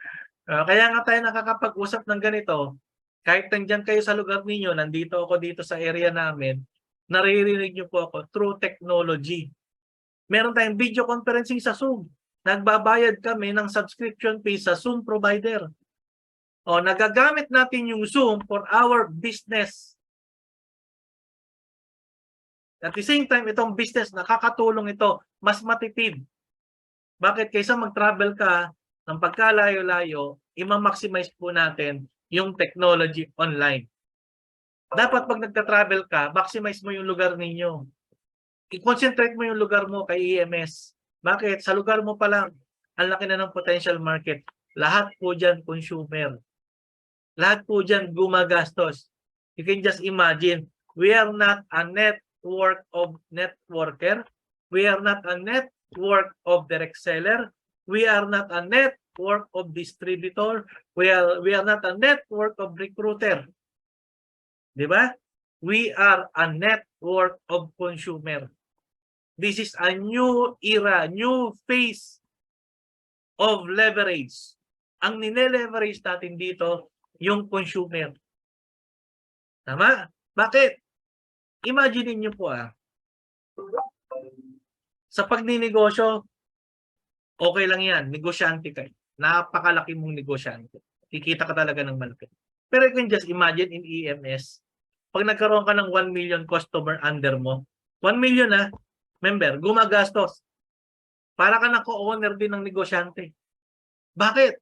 Kaya nga tayo nakakapag-usap ng ganito. Kahit nandyan kayo sa lugar ninyo, nandito ako dito sa area namin, naririnig nyo po ako through technology. Meron tayong video conferencing sa Zoom. Nagbabayad kami ng subscription fee sa Zoom provider. O, nagagamit natin yung Zoom for our business. At the same time, itong business, nakakatulong ito, mas matipid. Bakit? Kaysa mag-travel ka ng pagkalayo-layo, ima-maximize po natin yung technology online. Dapat pag nagta-travel ka, maximize mo yung lugar ninyo. I-concentrate mo yung lugar mo kay EMS. Bakit? Sa lugar mo pa lang, ang laki na ng potential market. Lahat po dyan consumer. Lahat po dyan gumagastos. You can just imagine, we are not a network of networker. We are not a network of direct seller. We are not a network of distributor. We are not a network of recruiter. Di ba? We are a network of consumer. This is a new era, new phase of leverage. Ang nine-leverage natin dito, yung consumer. Tama? Bakit? Imagine niyo po sa pagninegosyo, okay lang yan, negosyante ka. Napakalaki mong negosyante. Kikita ka talaga ng malaki. Pero you can just imagine in EMS, pag nagkaroon ka ng 1 million customer under mo, 1 million member, gumagastos. Para ka na co-owner din ng negosyante. Bakit?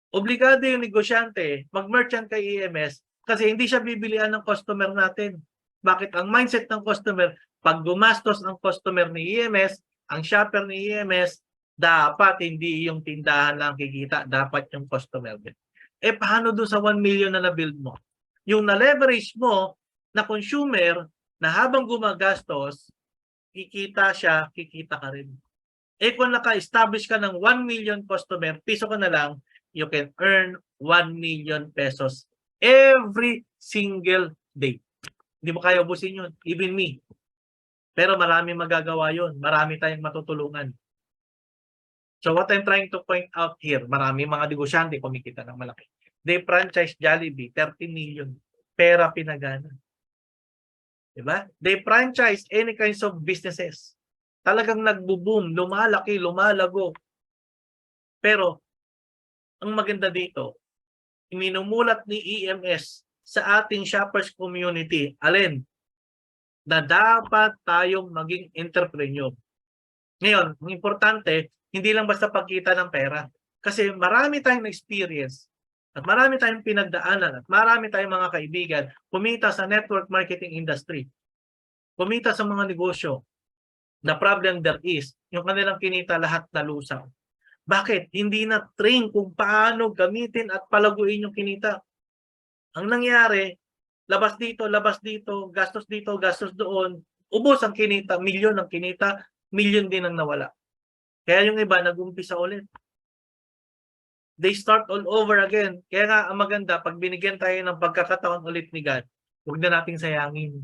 Obligado yung negosyante mag-merchant kay EMS kasi hindi siya bibilian ng customer natin. Bakit? Ang mindset ng customer, pag gumastos ang customer ni EMS, ang shopper ni EMS, dapat hindi yung tindahan lang kikita, dapat yung customer din. Eh paano doon sa 1 million na na-build mo? Yung na-leverage mo na consumer na habang gumagastos, kikita siya, kikita ka rin. Eh kung naka-establish ka ng 1 million customer, piso ka na lang, you can earn 1 million pesos every single day. Hindi mo kaya ubusin yun. Even me. Pero marami magagawa yun. Marami tayong matutulungan. So what I'm trying to point out here, marami mga negosyante kumikita ng malaki. They franchise Jollibee, 30 million. Pera pinagana. Diba? They franchise any kinds of businesses. Talagang nagbo-boom, lumalaki, lumalago. Pero, ang maganda dito, minumulat ni EMS sa ating shoppers community, alin, na dapat tayong maging entrepreneur. Ngayon, ang importante, hindi lang basta pagkita ng pera. Kasi marami tayong experience at marami tayong pinagdaanan at marami tayong mga kaibigan kumita sa network marketing industry. Kumita sa mga negosyo. The problem there is, yung kanilang kinita lahat nalusaw. Bakit? Hindi na train kung paano gamitin at palaguin yung kinita. Ang nangyari, labas dito, gastos doon, ubos ang kinita, milyon ang kinita, milyon din ang nawala. Kaya yung iba, nag-umpisa ulit. They start all over again. Kaya nga, ang maganda, pag binigyan tayo ng pagkakataon ulit ni God, huwag na nating sayangin.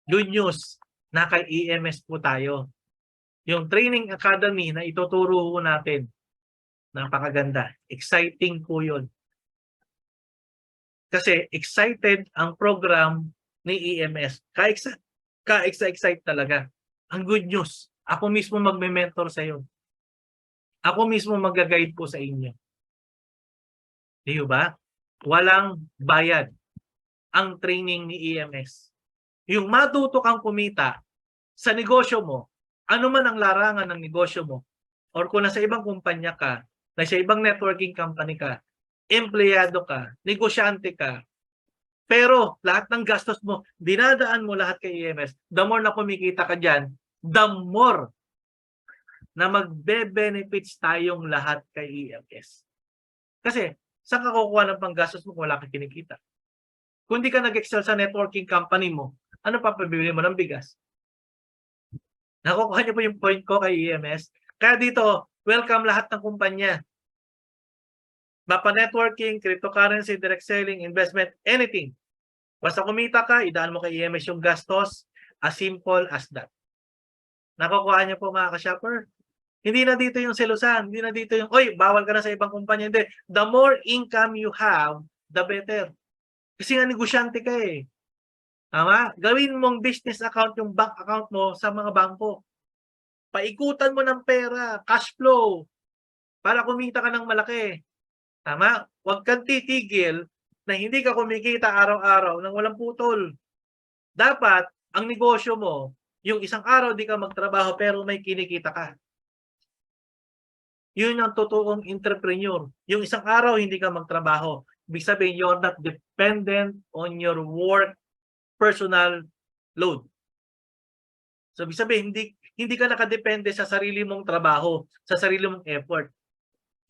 Good news, na kay EMS po tayo. Yung training academy na ituturo po natin, napakaganda. Exciting po yun. Kasi excited ang program ni EMS. Ka-excite talaga. Ang good news, ako mismo magme-mentor sa iyo. Ako mismo mag-guide po sa inyo. Di ba? Walang bayad ang training ni EMS. Yung matuto kang kumita sa negosyo mo, ano man ang larangan ng negosyo mo, or kung nasa ibang kumpanya ka, nasa ibang networking company ka, empleyado ka, negosyante ka, pero lahat ng gastos mo, dinadaan mo lahat kay EMS, the more na kumikita ka dyan, the more na magbe-benefits tayong lahat kay EMS. Kasi, saan ka kukuha ng panggastos mo kung wala kang kinikita? Kung di ka nag-excel sa networking company mo, ano pa pabibili mo ng bigas? Nakukuha niyo po yung point ko kay EMS. Kaya dito, welcome lahat ng kumpanya. Mapa networking, cryptocurrency, direct selling, investment, anything. Basta kumita ka, idaan mo kay EMS yung gastos, as simple as that. Nakukuha niyo po mga ka-shopper? Hindi na dito yung selusan, hindi na dito yung, oy, bawal ka na sa ibang kumpanya. Hindi. The more income you have, the better. Kasi nga negosyante ka eh. Tama? Gawin mong business account yung bank account mo sa mga bangko. Paikutan mo ng pera, cash flow, para kumita ka ng malaki. Tama? Huwag kang titigil na hindi ka kumikita araw-araw nang walang putol. Dapat, ang negosyo mo, yung isang araw di ka magtrabaho pero may kinikita ka. Yun ang totoong entrepreneur. Yung isang araw hindi ka magtrabaho. Ibig sabihin, you're not dependent on your work personal load. So, ibig sabihin, hindi ka nakadepende sa sarili mong trabaho, sa sarili mong effort.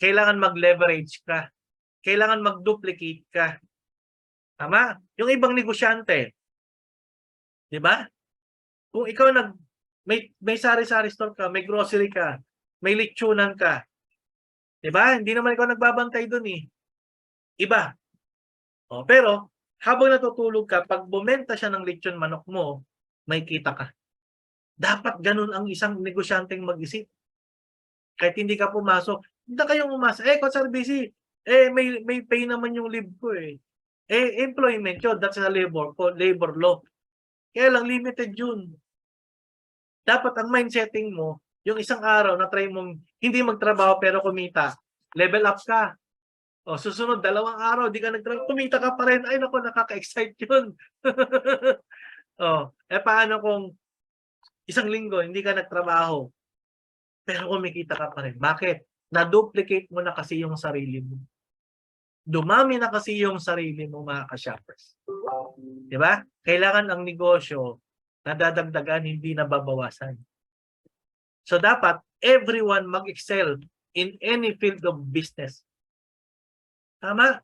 Kailangan mag-leverage ka. Kailangan mag-duplicate ka. Tama? Yung ibang negosyante, di ba? Kung ikaw may sari-sari store ka, may grocery ka, may lechonan ka, di ba? Hindi naman ikaw nagbabantay dun eh. Iba. O, pero, habang natutulog ka, pag bumenta siya ng lechon manok mo, may kita ka. Dapat ganun ang isang negosyanteng mag-isip. Kahit hindi ka pumasok, hindi kayong umasa. Sir busy. May pay naman yung leave ko eh. Employment yun. That's a labor law. Kaya lang limited yun. Dapat ang mindsetting mo, yung isang araw na try mong hindi magtrabaho pero kumita, level up ka. O susunod, 2 araw, di ka nagtrabaho, kumita ka pa rin. Ay naku, nakaka-excite yun. Paano kung 1 linggo, hindi ka nagtrabaho, pero kumikita ka pa rin. Bakit? Na-duplicate mo na kasi yung sarili mo. Dumami na kasi yung sarili mo, mga ka-shoppers. Diba? Kailangan ang negosyo nadadagdagan, hindi nababawasan. So dapat everyone mag-excel in any field of business. Tama?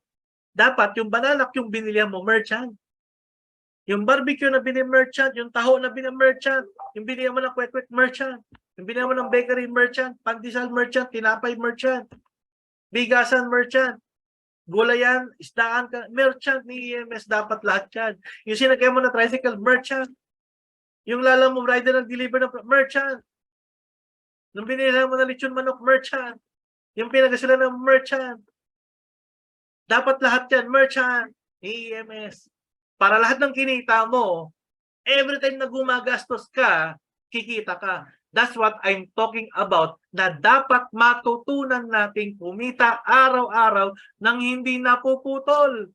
Dapat yung banalak yung binili mo, merchant. Yung barbecue na binili merchant, yung taho na binili merchant, yung binili mo ng kwek-kwek merchant, yung binili mo ng bakery merchant, pandesal merchant, tinapay merchant, bigasan merchant, gulayan, isdaan ka, merchant ni EMS, dapat lahat yan. Yung sinagay mo na tricycle, merchant. Yung Lalamove rider nag-deliver ng merchant. Nung binila mo na lechon manok, merchant. Yung pinagasilan ng merchant. Dapat lahat yan, merchant, EMS. Para lahat ng kinita mo, every time na gumagastos ka, kikita ka. That's what I'm talking about, na dapat matutunan nating kumita araw-araw nang hindi napuputol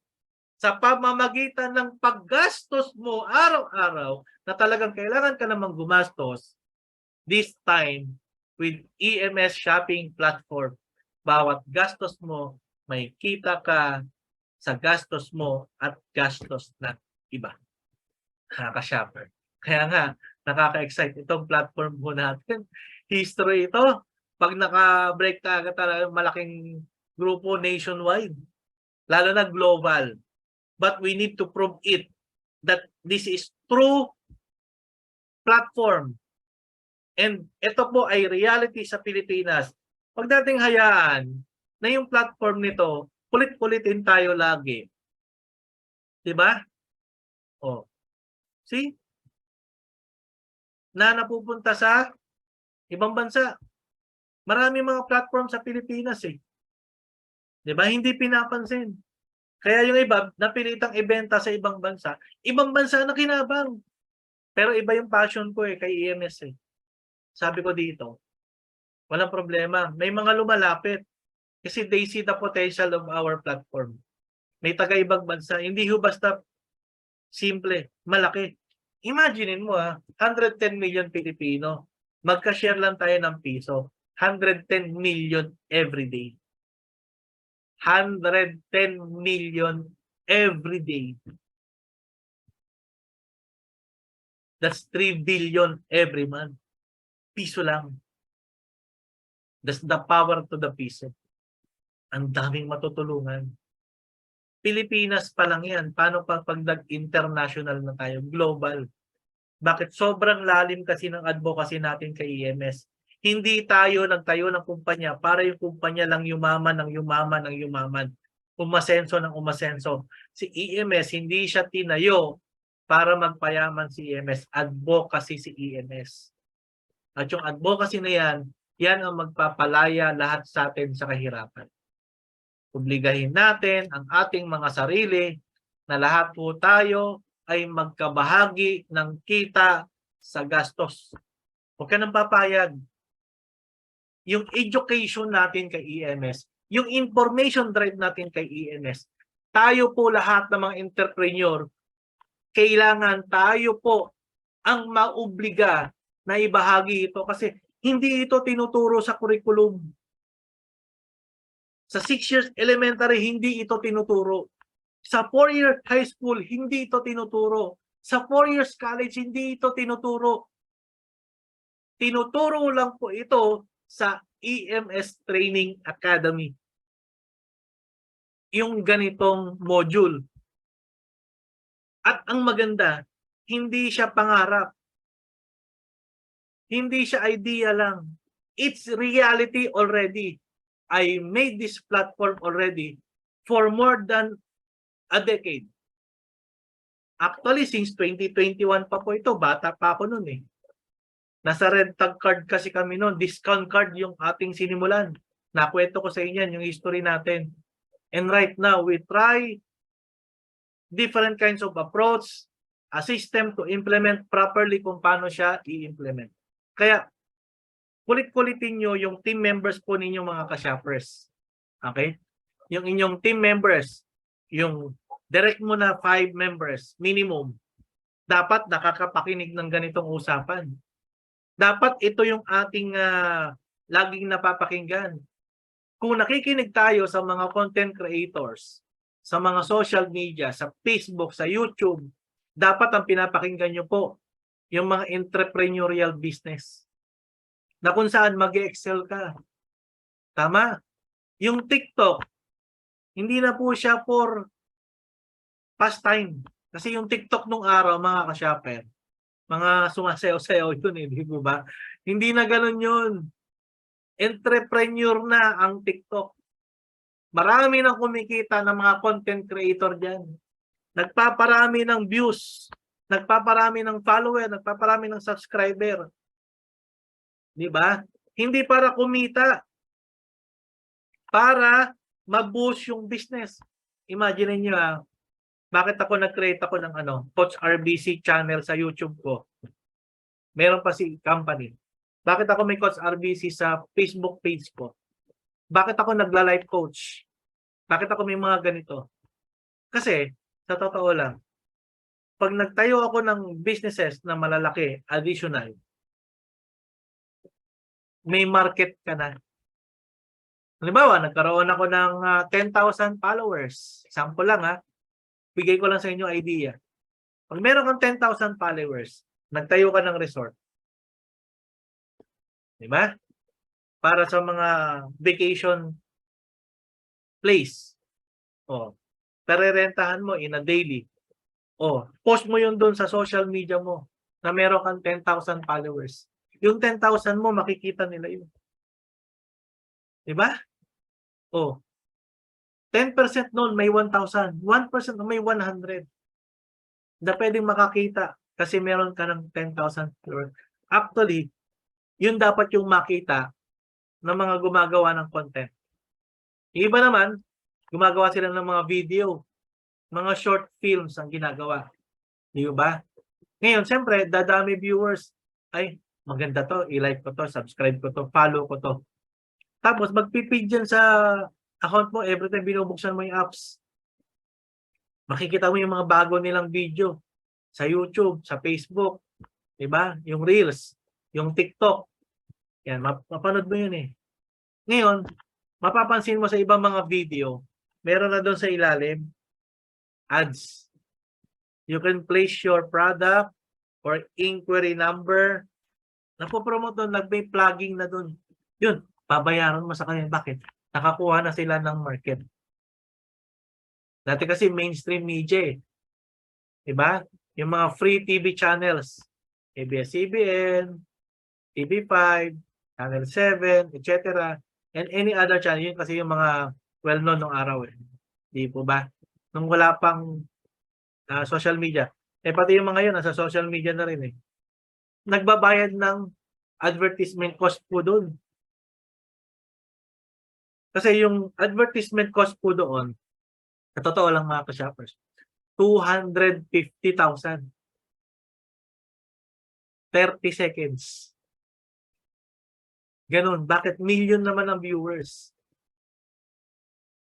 sa pamamagitan ng paggastos mo araw-araw na talagang kailangan ka namang gumastos, this time with EMS shopping platform. Bawat gastos mo, may kita ka sa gastos mo at gastos ng iba. Nakaka-shopper. Kaya nga, nakaka-excite itong platform po natin. History ito. Pag naka-break ka agad talaga malaking grupo nationwide. Lalo na global. But we need to prove it that this is true platform. And ito po ay reality sa Pilipinas. Pag dating hayaan na yung platform nito, kulit-kulitin tayo lagi. Diba? Oh. See? Na napupunta sa ibang bansa. Marami mga platform sa Pilipinas eh. Diba? Hindi pinapansin. Kaya yung iba, napilitang ibenta sa ibang bansa na kinabang. Pero iba yung passion ko eh, kay EMS eh. Sabi ko dito, walang problema. May mga lumalapit kasi they see the potential of our platform. May taga-ibang bansa. Hindi ho basta simple, malaki. Imaginein mo 110 million Pilipino. Magka-share lang tayo ng piso. 110 million every day. 110 million every day. That's 3 billion every month. Piso lang. That's the power to the piso. Ang daming matutulungan. Pilipinas pa lang yan. Paano pag nag-international na tayo? Global. Bakit? Sobrang lalim kasi ng advocacy natin kay EMS. Hindi tayo nagtayo ng kumpanya para yung kumpanya lang yumaman ng yumaman ng yumaman. Umasenso ng umasenso. Si EMS, hindi siya tinayo para magpayaman si EMS. Advocacy si EMS. At yung advocacy na yan ang magpapalaya lahat sa atin sa kahirapan. Obligahin natin ang ating mga sarili na lahat po tayo ay magkabahagi ng kita sa gastos. Huwag ka nang papayag. Yung education natin kay EMS, yung information drive natin kay EMS, tayo po lahat ng mga entrepreneur, kailangan tayo po ang maubliga na ibahagi ito kasi hindi ito tinuturo sa curriculum. Sa 6 years elementary, hindi ito tinuturo. Sa 4-year high school, hindi ito tinuturo. Sa 4 years college, hindi ito tinuturo. Tinuturo lang po ito sa EMS Training Academy. Yung ganitong module. At ang maganda, hindi siya pangarap. Hindi siya idea lang. It's reality already. I made this platform already for more than a decade. Actually, since 2021 pa po ito, bata pa ako noon eh. Nasa red tag card kasi kami noon, discount card yung ating sinimulan. Nakwento ko sa inyo yung history natin. And right now, we try different kinds of approach, a system to implement properly kung paano siya i-implement. Kaya, kulit-kulitin nyo yung team members po ninyo mga ka-shoppers. Okay? Yung inyong team members, yung direct mo na 5 members, minimum, dapat nakakapakinig ng ganitong usapan. Dapat ito yung ating laging napapakinggan. Kung nakikinig tayo sa mga content creators, sa mga social media, sa Facebook, sa YouTube, dapat ang pinapakinggan nyo po yung mga entrepreneurial business na kung saan mag-excel ka. Tama? Yung TikTok, hindi na po siya for pastime. Kasi yung TikTok nung araw, mga ka-shopper, mga sumasayaw-sayaw yun eh, di ba? Hindi na ganun yun. Entrepreneur na ang TikTok. Marami nang kumikita ng mga content creator dyan. Nagpaparami ng views. nagpaparami ng follower, nagpaparami ng subscriber. Di ba? Hindi para kumita, para ma-boost yung business. Imagine niyo bakit ako nag-create ako ng Coach RBC channel sa YouTube ko. Meron pa si company. Bakit ako may Coach RBC sa Facebook page ko? Bakit ako nagla-life coach? Bakit ako may mga ganito? Kasi, sa totoo lang, pag nagtayo ako ng businesses na malalaki, additional, may market ka na. Halimbawa, nagkaroon ako ng 10,000 followers. Sample lang bigay ko lang sa inyo idea. Pag meron kang 10,000 followers, nagtayo ka ng resort. Di ba? Para sa mga vacation place. Pererentahan mo in a daily. Post mo yun doon sa social media mo na meron kang 10,000 followers. Yung 10,000 mo, makikita nila yun. Di ba? 10% noon may 1,000. 1% may 100. Na pwedeng makakita kasi meron ka ng 10,000 followers. Actually, yun dapat yung makita ng mga gumagawa ng content. Yung iba naman, gumagawa sila ng mga video, mga short films ang ginagawa. Di ba? Ngayon, siyempre, dadami viewers. Ay, maganda to, i-like ko to, subscribe ko to, follow ko to. Tapos, magpipig dyan sa account mo, every time binubuksan mo yung apps. Makikita mo yung mga bago nilang video sa YouTube, sa Facebook, di ba? Yung Reels, yung TikTok. Yan, mapanood mo yun eh. Ngayon, mapapansin mo sa ibang mga video, meron na doon sa ilalim, ads. You can place your product or inquiry number. Napopromote doon, nag-may plugging na doon. Yun, babayaran mo sa kanila. Bakit? Nakakuha na sila ng market. Dati kasi mainstream media Diba? Yung mga free TV channels. ABS-CBN, TV5, Channel 7, etc. And any other channel. Yun kasi yung mga well-known nung araw Di po ba? Nung wala pang social media. Pati yung mga yun, nasa social media na rin Nagbabayad ng advertisement cost po doon. Kasi yung advertisement cost po doon, sa totoo lang mga ka-shoppers, 250,000. 30 seconds. Ganun. Bakit? Million naman ang viewers.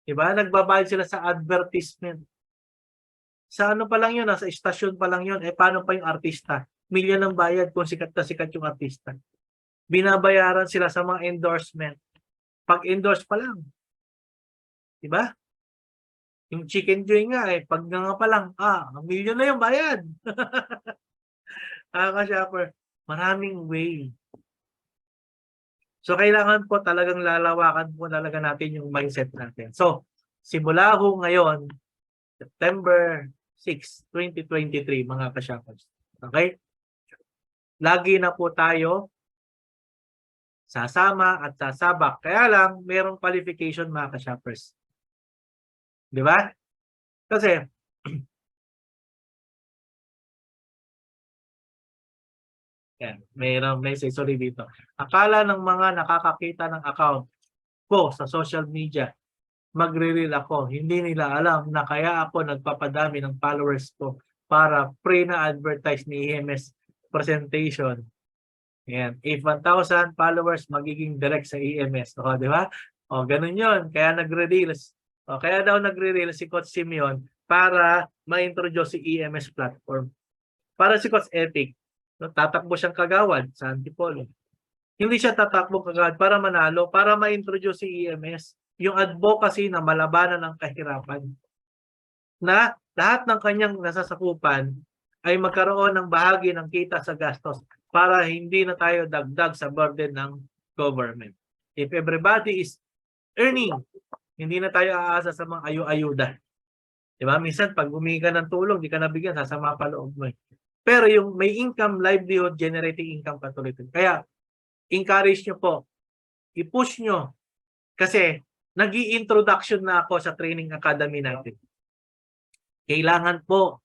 Diba? Nagbabayad sila sa advertisement. Sa pa lang yun, nasa istasyon pa lang yun. Paano pa yung artista? Million ang bayad kung sikat na sikat yung artista. Binabayaran sila sa mga endorsement. Pag-endorse pa lang. Diba? Yung Chicken Joy nga pag nga pa lang, million na yung bayad. Ka-shopper, maraming way. So, kailangan po talagang lalawakan po talaga natin yung mindset natin. So, simula ho ngayon, September 6, 2023, mga ka-shoppers. Okay? Lagi na po tayo sasama at sasabak. Kaya lang, merong qualification mga ka-shoppers. Di ba? Kasi, yan, mayroong message dito. Akala ng mga nakakakita ng account ko sa social media, magre-reel ako. Hindi nila alam na kaya ako nagpapadami ng followers ko para free na advertise ni EMS presentation. Yan. If 1,000 followers, magiging direct sa EMS. Di ba? Ganun yun. Kaya nagre-reels. Kaya daw nagre-reels si Coach Simeon para ma-introduce si EMS platform. Para si Coach Epic, tatakbo siyang kagawad sa Antipolo. Hindi siya tatakbo kagawad para manalo, para ma-introduce si EMS. Yung advocacy na malabanan ng kahirapan. Na lahat ng kanyang nasasakupan ay magkaroon ng bahagi ng kita sa gastos para hindi na tayo dagdag sa burden ng government. If everybody is earning, hindi na tayo aasa sa mga ayu-ayuda. Diba? Minsan, pag humingi ka ng tulong, di ka nabigyan, sasama pa loob mo. Pero yung may income, livelihood, generating income patuloy. Kaya, encourage nyo po. I-push nyo. Kasi, nag-i-introduction na ako sa training academy natin. Kailangan po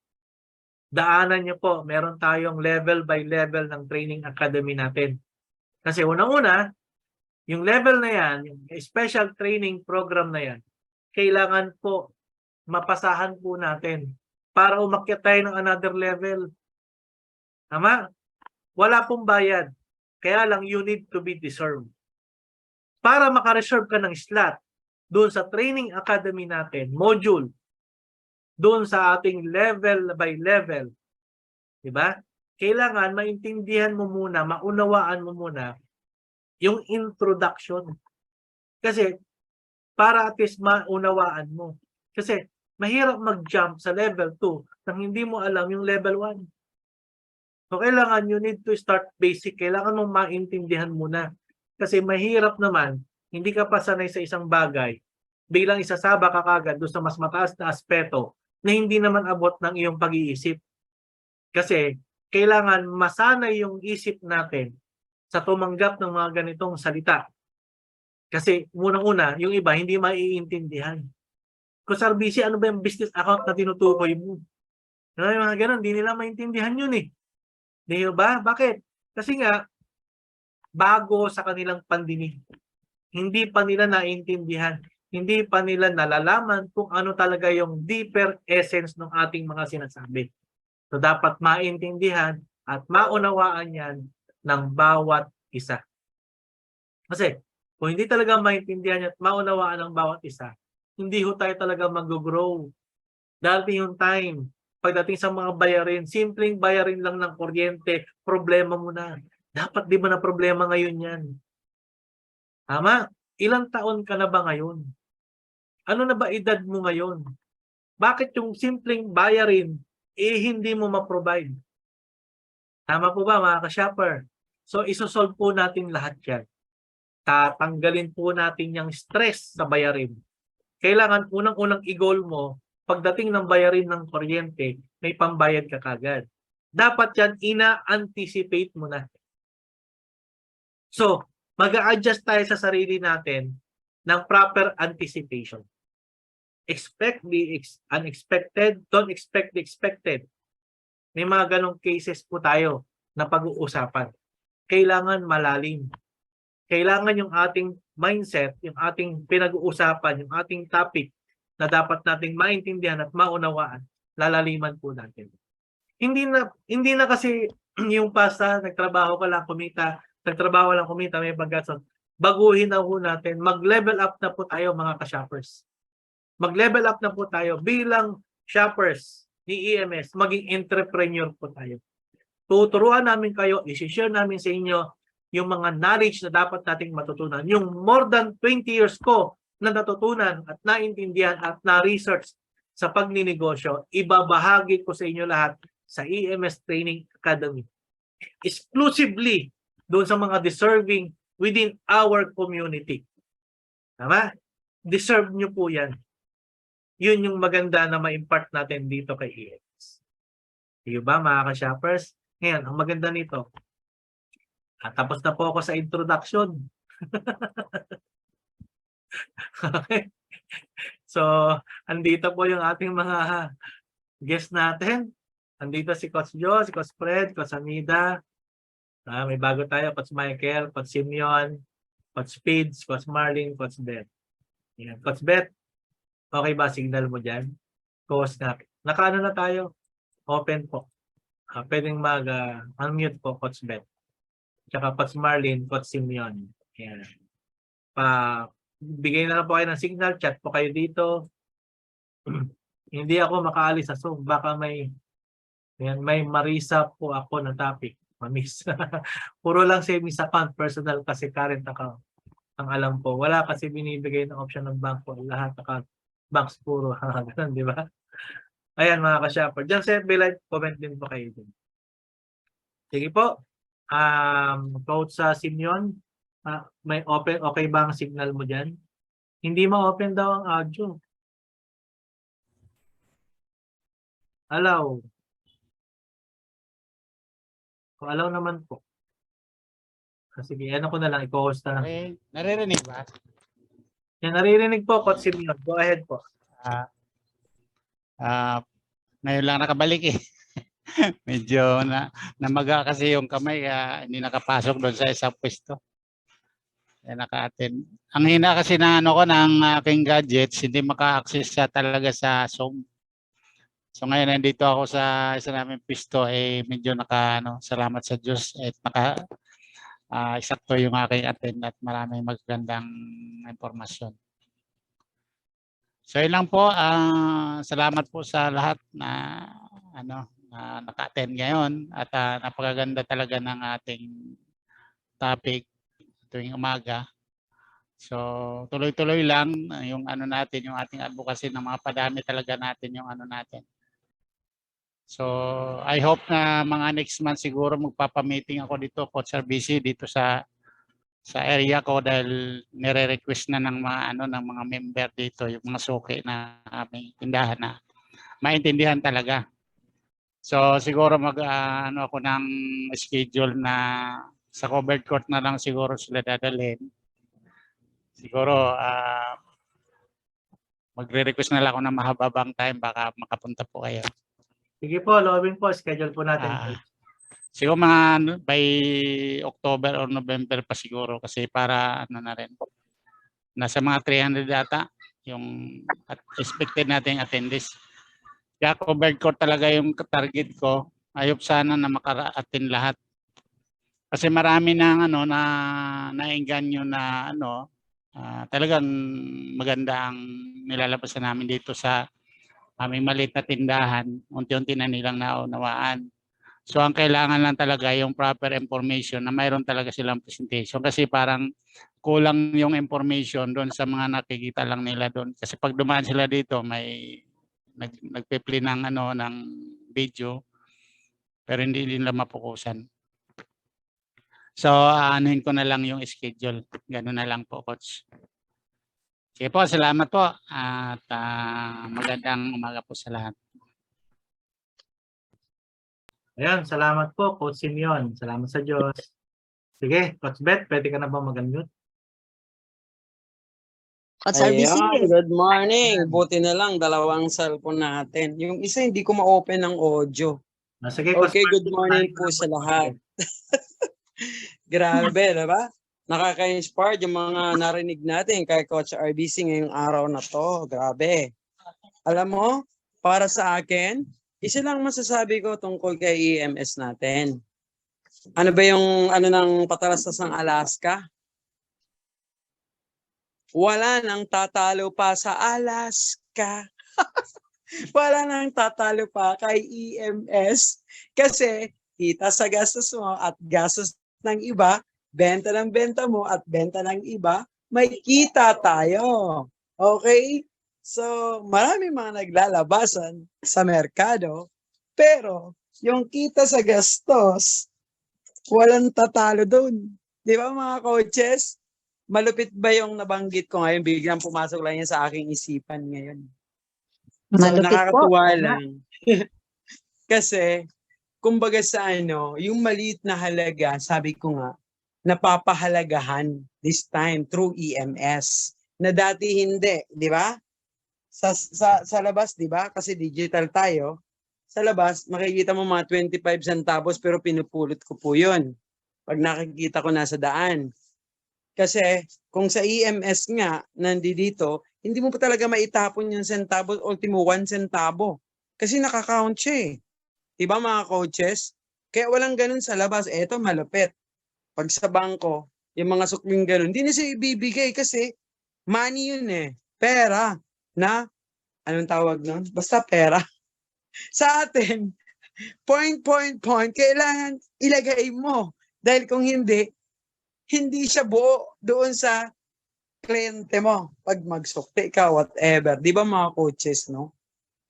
daanan niyo po, meron tayong level by level ng training academy natin. Kasi unang-una, yung level na yan, yung special training program na yan, kailangan po mapasahan po natin para umakyat tayo ng another level. Tama? Wala pong bayad. Kaya lang you need to be deserved. Para makareserve ka ng slot doon sa training academy natin, module, doon sa ating level by level, di ba? Kailangan maintindihan mo muna, maunawaan mo muna yung introduction. Kasi para at least maunawaan mo. Kasi mahirap mag-jump sa level 2 nang hindi mo alam yung level 1. So kailangan you need to start basic. Kailangan mong maintindihan muna. Kasi mahirap naman, hindi ka pa sanay sa isang bagay, biglang isasaba ka kagad doon sa mas mataas na aspeto na hindi naman abot ng iyong pag-iisip. Kasi kailangan masanay yung isip natin sa tumanggap ng mga ganitong salita. Kasi unang-una, yung iba hindi maiintindihan. Kung Sarbisi, ano ba yung business account na tinutukoy mo? Yung mga ganun, hindi nila maintindihan yun eh. Di ba? Bakit? Kasi nga, bago sa kanilang pandinig. Hindi pa nila naintindihan. Hindi pa nila nalalaman kung ano talaga yung deeper essence ng ating mga sinasabi. So dapat maintindihan at maunawaan yan ng bawat isa. Kasi kung hindi talaga maintindihan at maunawaan ng bawat isa, hindi ho tayo talaga mag-grow. Dati yung time, pagdating sa mga bayarin, simpleng bayarin lang ng kuryente, problema mo na. Dapat di ba na problema ngayon yan? Tama? Ilang taon ka na ba ngayon? Ano na ba edad mo ngayon? Bakit yung simpleng bayarin, hindi mo ma-provide? Tama po ba mga ka-shopper? So isosolve po natin lahat yan. Tatanggalin po natin yung stress sa bayarin. Kailangan unang-unang i-goal mo, pagdating ng bayarin ng kuryente, may pambayad ka kagad. Dapat yan ina-anticipate mo na. So, mag-a-adjust tayo sa sarili natin ng proper anticipation. Expect the unexpected, don't expect the expected. May mga ganong cases po tayo na pag-uusapan. Kailangan malalim. Kailangan yung ating mindset, yung ating pinag-uusapan, yung ating topic na dapat nating maintindihan at maunawaan, lalaliman po natin. Hindi na kasi yung pasta, nagtrabaho ka lang kumita, may paggason. Baguhin na po natin, mag-level up na po tayo mga ka-shoppers. Mag-level up na po tayo bilang shoppers ni EMS, maging entrepreneur po tayo. Tuturuan namin kayo, i-share namin sa inyo yung mga knowledge na dapat nating matutunan. Yung more than 20 years ko na natutunan at naintindihan at na-research sa pagninegosyo, ibabahagi ko sa inyo lahat sa EMS Training Academy. Exclusively doon sa mga deserving within our community. Tama? Deserve nyo po yan. Yun yung maganda na ma-impart natin dito kay EMS. Di ba mga ka-shoppers? Ngayon, ang maganda nito, tapos na po ako sa introduction. Okay. So, andito po yung ating mga guest natin. Andito si Coach Joe, si Coach Fred, Coach Amida. May bago tayo, Coach Michael, Coach Simeon, Coach Pids, Coach Marlene, Coach Beth. Yan. Coach Beth, okay ba signal mo dyan? Coach na. Nakaano na tayo? Open po. Pwedeng mag-unmute po, Coach Beth. Tsaka Coach Marlene, Coach Simeon. Yan. Bigay na lang po kayo ng signal, chat po kayo dito. Hindi ako makaalis sa Zoom. Baka may Marisa po ako na topic. Mamiss. Puro lang savings account, personal kasi current account. Ang alam po, wala kasi binibigay ng option ng bank po. Lahat account, banks puro. Ganun, di ba? Ayan mga ka-shopper. Diyan sa FB Live, comment din po kayo din. Sige po. Coach sa Simeon, may open, okay ba ang signal mo dyan? Hindi ma-open daw ang audio. Allow. Kung allow naman po. Sige, ano ko na lang, i-host na lang. Okay, naririnig ba? Yan, naririnig po, Coach Simeon. Go ahead po. Ngayon lang nakabalik eh. Medyo namaga kasi yung kamay kaya hindi nakapasok doon sa isang pwesto. Kaya naka-attend. Ang hina kasi ng ano ko ng aking gadgets, hindi maka-access talaga sa Zoom. So ngayon nandito ako sa isa naming pwesto medyo salamat sa Diyos at eksakto yung aking attend at maraming magagandang impormasyon. So yun lang po, salamat po sa lahat na naka-attend ngayon at napakaganda talaga ng ating topic tuwing umaga. So tuloy-tuloy lang yung natin, yung ating advocacy ng mga padami talaga natin yung natin. So I hope na mga next month siguro magpapa-meeting ako dito, Coach RBC, dito sa area ko dahil nire-request na ng mga ng mga member dito yung mga suki na aming tindahan na maintindihan talaga. So siguro ako ng schedule na sa covered court na lang siguro sila dadalhin. Siguro magre-request na lang ako ng mahababang time baka makapunta po kayo. Sige po, Lovin po, schedule po natin. Siguro mga by October or November pa siguro kasi para na rin. Nasa mga 300 data yung expected nating attendees. Kaya covered court talaga yung target ko. Ayop sana na maka-attend lahat. Kasi marami nang naengganyo na talagang maganda ang nilalabasan namin dito sa aming maliit na tindahan. Unti-unti na nilang naunawaan. So ang kailangan lang talaga yung proper information na mayroon talaga silang presentation kasi parang kulang yung information doon sa mga nakikita lang nila doon. Kasi pag dumaan sila dito may nagpe-play ng ng video pero hindi nila mapukusan. So anuhin ko na lang yung schedule. Ganoon na lang po, Coach. Sige po, salamat po at magandang umaga po sa lahat. Ayan, salamat po, Coach Simeon. Salamat sa Diyos. Sige, Coach Beth, pwede ka na ba mag-unmute? Coach RBC. Good morning. Buti na lang, dalawang cellphone natin. Yung isa, hindi ko ma-open ang audio. Sige, okay, good morning po sa lahat. Grabe, diba? Nakaka-inspire yung mga narinig natin kay Coach RBC ngayong araw na to. Grabe. Alam mo, para sa akin, isa lang masasabi ko tungkol kay EMS natin. Ano ba yung ng patalastas ng Alaska? Wala nang tatalo pa sa Alaska. Wala nang tatalo pa kay EMS kasi kita sa gastos mo at gastos ng iba, benta ng benta mo at benta ng iba, may kita tayo. Okay? So, marami mga naglalabasan sa merkado, pero yung kita sa gastos, walang tatalo doon. Di ba mga coaches? Malupit ba yung nabanggit ko ngayon? Biglang pumasok lang yan sa aking isipan ngayon. So, nakakatuwa lang. Kasi, kumbaga sa yung maliit na halaga, sabi ko nga, napapahalagahan this time through EMS. Na dati hindi, di ba? Sa labas, di ba? Kasi digital tayo. Sa labas, makikita mo mga 25 centavos pero pinupulot ko po yun. Pag nakikita ko nasa daan. Kasi kung sa EMS nga, nandito, hindi mo pa talaga maitapon yung centavos, ultimo 1 centavo. Kasi nakakount siya eh. Diba mga coaches? Kaya walang ganun sa labas. Eto, malupit. Pag sa bangko, yung mga sukling ganun, hindi na siya ibibigay kasi money yun eh. Pera na, anong tawag nun? Basta pera. Sa atin, point, kailangan ilagay mo. Dahil kung hindi siya buo doon sa kliyente mo pag magsukti ka, whatever. Di ba mga coaches, no?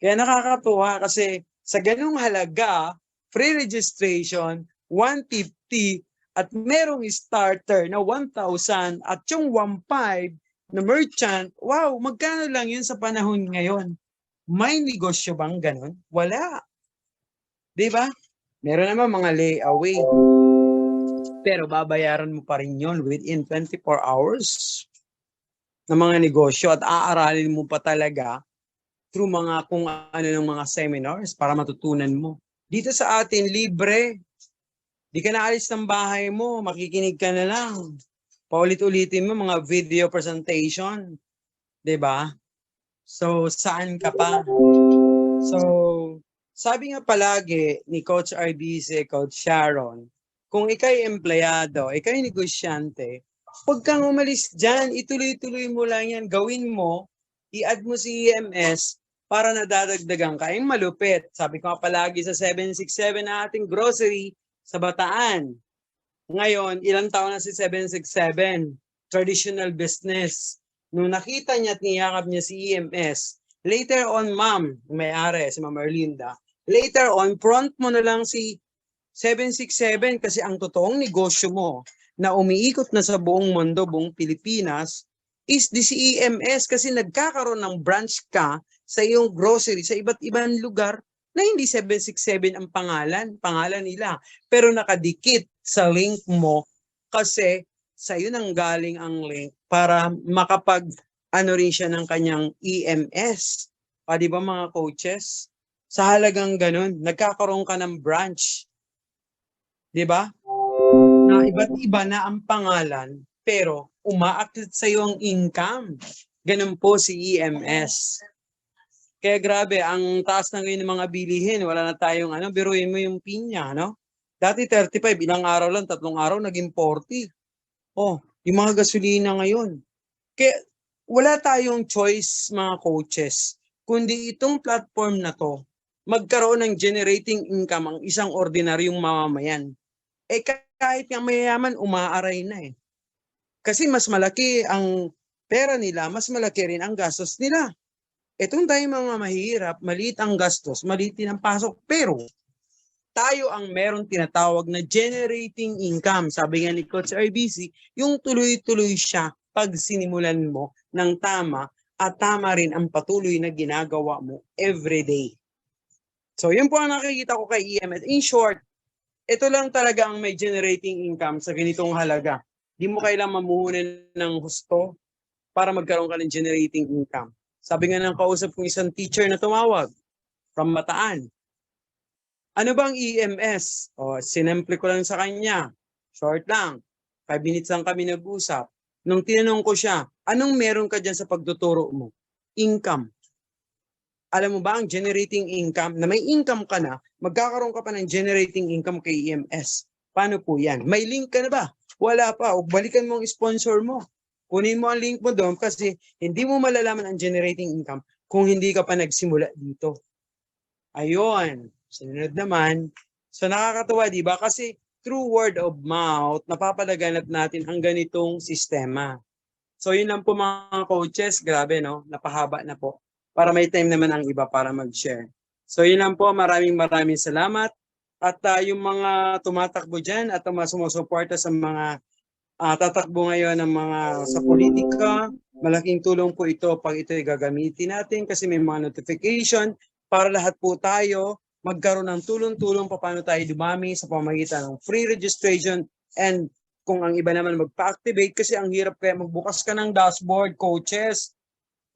Kaya nakakatuwa kasi sa ganung halaga, free registration, 150 at merong starter na 1,000 at yung 1,500 na merchant, wow, magkano lang yun sa panahon ngayon? May negosyo bang ganun? Wala. Di ba? Meron naman mga layaway. Pero babayaran mo pa rin yun within 24 hours ng mga negosyo at aaralin mo pa talaga through mga kung ano ng mga seminars para matutunan mo Dito sa atin, libre. Di ka naalis ng bahay mo, makikinig ka na lang. Paulit-ulitin mo mga video presentation. 'Di ba? So, saan ka pa? So, sabi nga palagi ni Coach RBC, Coach Sharon, kung ikay empleyado, ikay negosyante, huwag kang umalis dyan. Ituloy-tuloy mo lang yan. Gawin mo, i-add mo si EMS para nadadagdagan ka. Yung malupit. Sabi ko nga palagi sa 767 na ating grocery sa Bataan. Ngayon, ilang taon na si 767? Traditional business. Nung nakita niya at niyakap niya si EMS, later on, ma'am, may-ari, si Ma'am Erlinda, later on, front mo na lang si 767 kasi ang totoong negosyo mo na umiikot na sa buong mundo, buong Pilipinas, is di si EMS kasi nagkakaroon ng branch ka sa iyong grocery sa iba't ibang lugar na hindi 767 ang pangalan nila. Pero nakadikit sa link mo kasi sa iyo nang galing ang link para makapag rin siya ng kanyang EMS. Di ba mga coaches? Sa halagang ganun, nagkakaroon ka ng branch. Di ba? Na iba't iba na ang pangalan, pero umaakyat sa iyo ang income. Ganun po si EMS. Kaya grabe, ang taas na ngayon ng mga bilihin. Wala na tayong biruin mo yung pinya, no? Dati 35, ilang araw lang, 3 araw, naging 40. Oh, yung mga gasolina ngayon. Kaya wala tayong choice mga coaches, kundi itong platform na to, magkaroon ng generating income ang isang ordinaryong mamamayan. Kahit nga mayayaman, umaaray na eh. Kasi mas malaki ang pera nila, mas malaki rin ang gastos nila. Itong tayo mga mahirap, maliit ang gastos, maliit din ang pasok, pero tayo ang meron tinatawag na generating income. Sabi nga ni Coach RBC, yung tuloy-tuloy siya pag sinimulan mo ng tama at tama rin ang patuloy na ginagawa mo everyday. So yun po ang nakikita ko kay EMS. In short, ito lang talaga ang may generating income sa ganitong halaga. Di mo kailangan mamuhunan ng husto para magkaroon ka ng generating income. Sabi nga ng kausap kong isang teacher na tumawag from Bataan. Ano bang EMS? Sinemple ko lang sa kanya. Short lang. 5 minutes lang kami nag-usap. Nung tinanong ko siya, anong meron ka dyan sa pagtuturo mo? Income. Alam mo ba ang generating income? Na may income ka na, magkakaroon ka pa ng generating income kay EMS. Paano po yan? May link ka na ba? Wala pa. O balikan mo ang sponsor mo. Kunin mo ang link mo doon kasi hindi mo malalaman ang generating income kung hindi ka pa nagsimula dito. Ayun. Sunod naman. So nakakatuwa, di ba? Kasi through word of mouth, napapalaganap natin ang ganitong sistema. So yun lang po mga coaches. Grabe, no? Napahaba na po. Para may time naman ang iba para mag-share. So yun lang po. Maraming salamat. At yung mga tumatakbo dyan at sumusuporta sa mga tatakbo ngayon ng mga sa politika, malaking tulong po ito pag ito gagamitin natin kasi may mga notification para lahat po tayo magkaroon ng tulong-tulong paano tayo dumami sa pamamagitan ng free registration and kung ang iba naman magpa-activate kasi ang hirap kaya magbukas ka ng dashboard, coaches.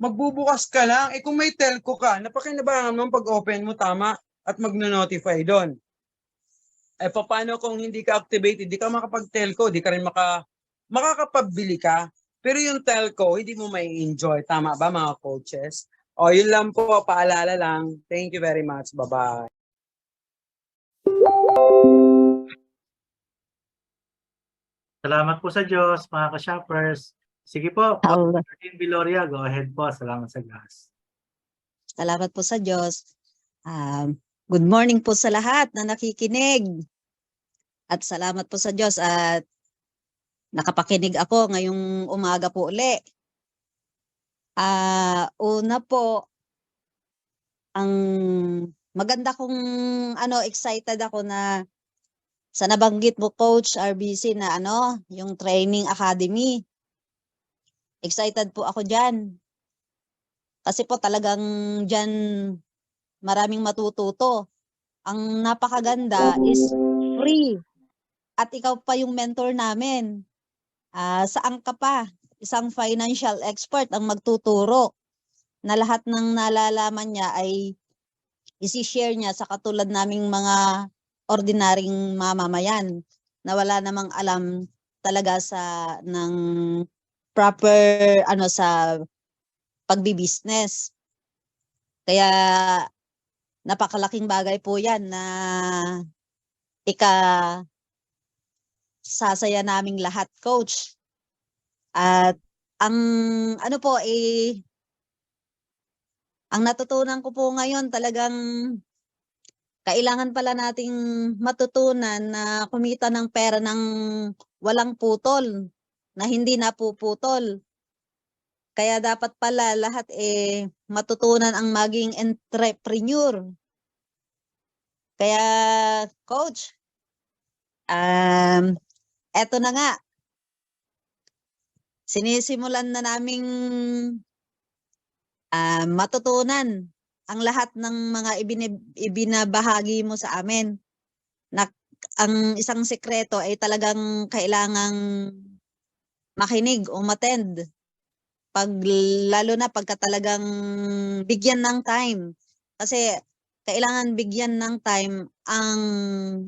Magbubukas ka lang. Kung may telco ka, napakinabangan mo pag-open mo tama at magno-notify doon. Paano kung hindi ka activate, hindi ka makapag-telco, hindi ka rin makakapabili ka, pero yung telco, hindi mo may enjoy. Tama ba mga coaches? Yun lang po, paalala lang. Thank you very much. Bye-bye. Salamat po sa Diyos, mga ka-shoppers. Sige po, Martin Viloria, go ahead po. Salamat sa gas. Salamat po sa Diyos. Good morning po sa lahat na nakikinig. At salamat po sa Diyos at nakapakinig ako ngayong umaga po uli. Una po, ang maganda kong excited ako na sa nabanggit mo Coach RBC na yung training academy. Excited po ako diyan. Kasi po talagang diyan maraming matututo. Ang napakaganda is free. At ikaw pa yung mentor namin. Saan ka pa? Isang financial expert ang magtuturo na lahat ng nalalaman niya ay isi-share niya sa katulad naming mga ordinaryong mamamayan na wala namang alam talaga sa ng proper sa pagbi-business. Kaya napakalaking bagay po 'yan na sasaya naming lahat, coach. At ang ang natutunan ko po ngayon talagang kailangan pala nating matutunan na kumita ng pera ng walang putol, na hindi napuputol. Kaya dapat pala lahat matutunan ang maging entrepreneur. Kaya coach, eto na nga. Sinisimulan na naming matutunan ang lahat ng mga ibinabahagi mo sa amin. Na ang isang sekreto ay talagang kailangang makinig o umattend. Lalo na pagka talagang bigyan ng time. Kasi kailangan bigyan ng time ang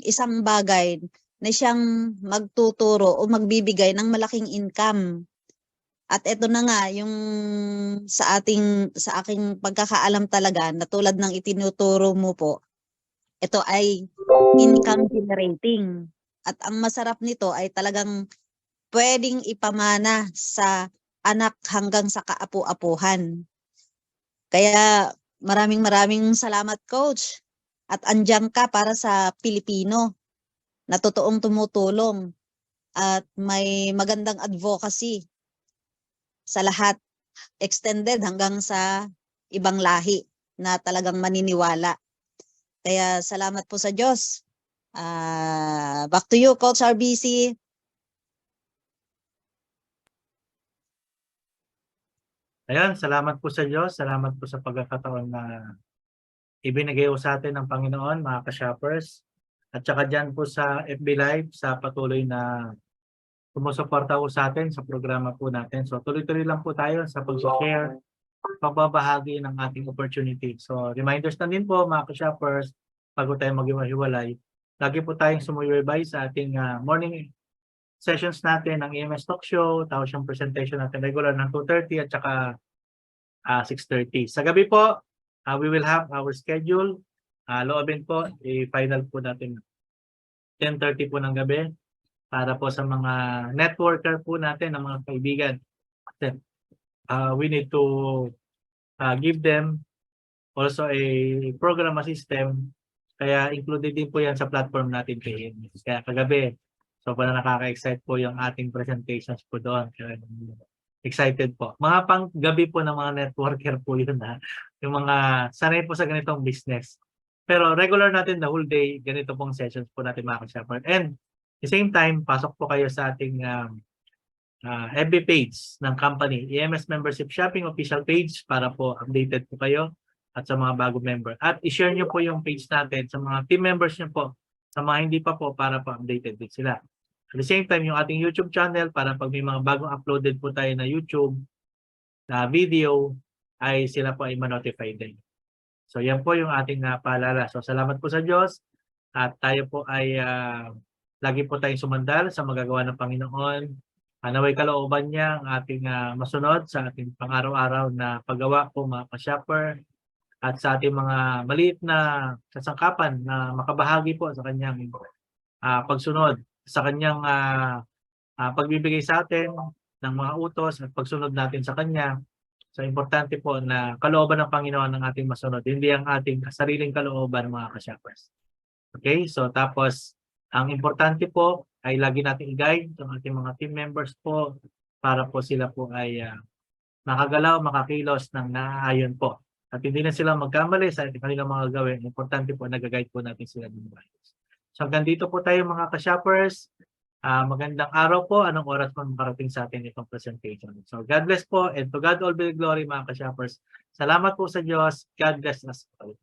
isang bagay na siyang magtuturo o magbibigay ng malaking income. At ito na nga yung sa aking pagkakaalam talaga na tulad ng itinuturo mo po, ito ay income generating. At ang masarap nito ay talagang pwedeng ipamana sa anak hanggang sa kaapu-apuhan. Kaya maraming salamat, coach. At andiyan ka para sa Pilipino na totoong tumutulong at may magandang advocacy sa lahat, extended hanggang sa ibang lahi na talagang maniniwala. Kaya salamat po sa Diyos. Back to you, Coach RBC. Ayan, salamat po sa Diyos. Salamat po sa pagkakataon na ibinigay po sa atin ng Panginoon, mga ka-shoppers. At saka dyan po sa FB Live, sa patuloy na sumusuporta po sa atin sa programa po natin. So tuloy-tuloy lang po tayo sa pag-share, pagbabahagi ng ating opportunity. So reminders na din po, mga ka-shoppers, bago tayo mag-iwahiwalay, lagi po tayong sumuybay sa ating morning sessions natin ng EMS Talk Show. Tapos yung presentation natin regular ng 2:30 at saka 6:30. Sa gabi po, we will have our schedule. Loobin po, i-final po natin 10:30 po ng gabi para po sa mga networker po natin, ng mga kaibigan. We need to give them also a program system. Kaya included din po yan sa platform natin kay EMS. Kaya kagabi, sobrang nakaka-excite po yung ating presentations po doon. Kaya excited po. Mga pang-gabi po ng mga networker po yun yung mga sanay po sa ganitong business. Pero regular natin the whole day, ganito pong sessions po natin mga ka-shopper. And at the same time, pasok po kayo sa ating FB page ng company, EMS Membership Shopping Official Page, para po updated po kayo at sa mga bagong member. At i-share nyo po yung page natin sa mga team members nyo po, sa mga hindi pa po, para po updated din sila. At the same time, yung ating YouTube channel, para pag may mga bagong uploaded po tayo na YouTube na video, ay sila po ay ma-notify din. So yan po yung ating paalala. So salamat po sa Diyos at tayo po ay lagi po tayong sumandal sa magagawa ng Panginoon. Naway kalooban niya ang ating masunod sa ating pang-araw-araw na paggawa po, mga ka-shopper, at sa ating mga maliit na kasangkapan na makabahagi po sa kanyang pagsunod, sa kanyang pagbibigay sa atin ng mga utos at pagsunod natin sa kanya. So importante po na kalooban ng Panginoon ang ating masunod, hindi ang ating sariling kalooban, mga ka-shoppers. Okay, so tapos ang importante po ay lagi natin i-guide ang ating mga team members po para po sila po ay makagalaw, makakilos ng naaayon po. At hindi na sila magkamali sa kanilang mga gawin. Importante po, nag-guide po natin sila ng maayos. So hanggang dito po tayo, mga ka-shoppers. Magandang araw po. Anong oras po makarating sa atin itong presentation. So God bless po, and to God all be the glory, mga ka-shoppers. Salamat po sa Diyos. God bless us all.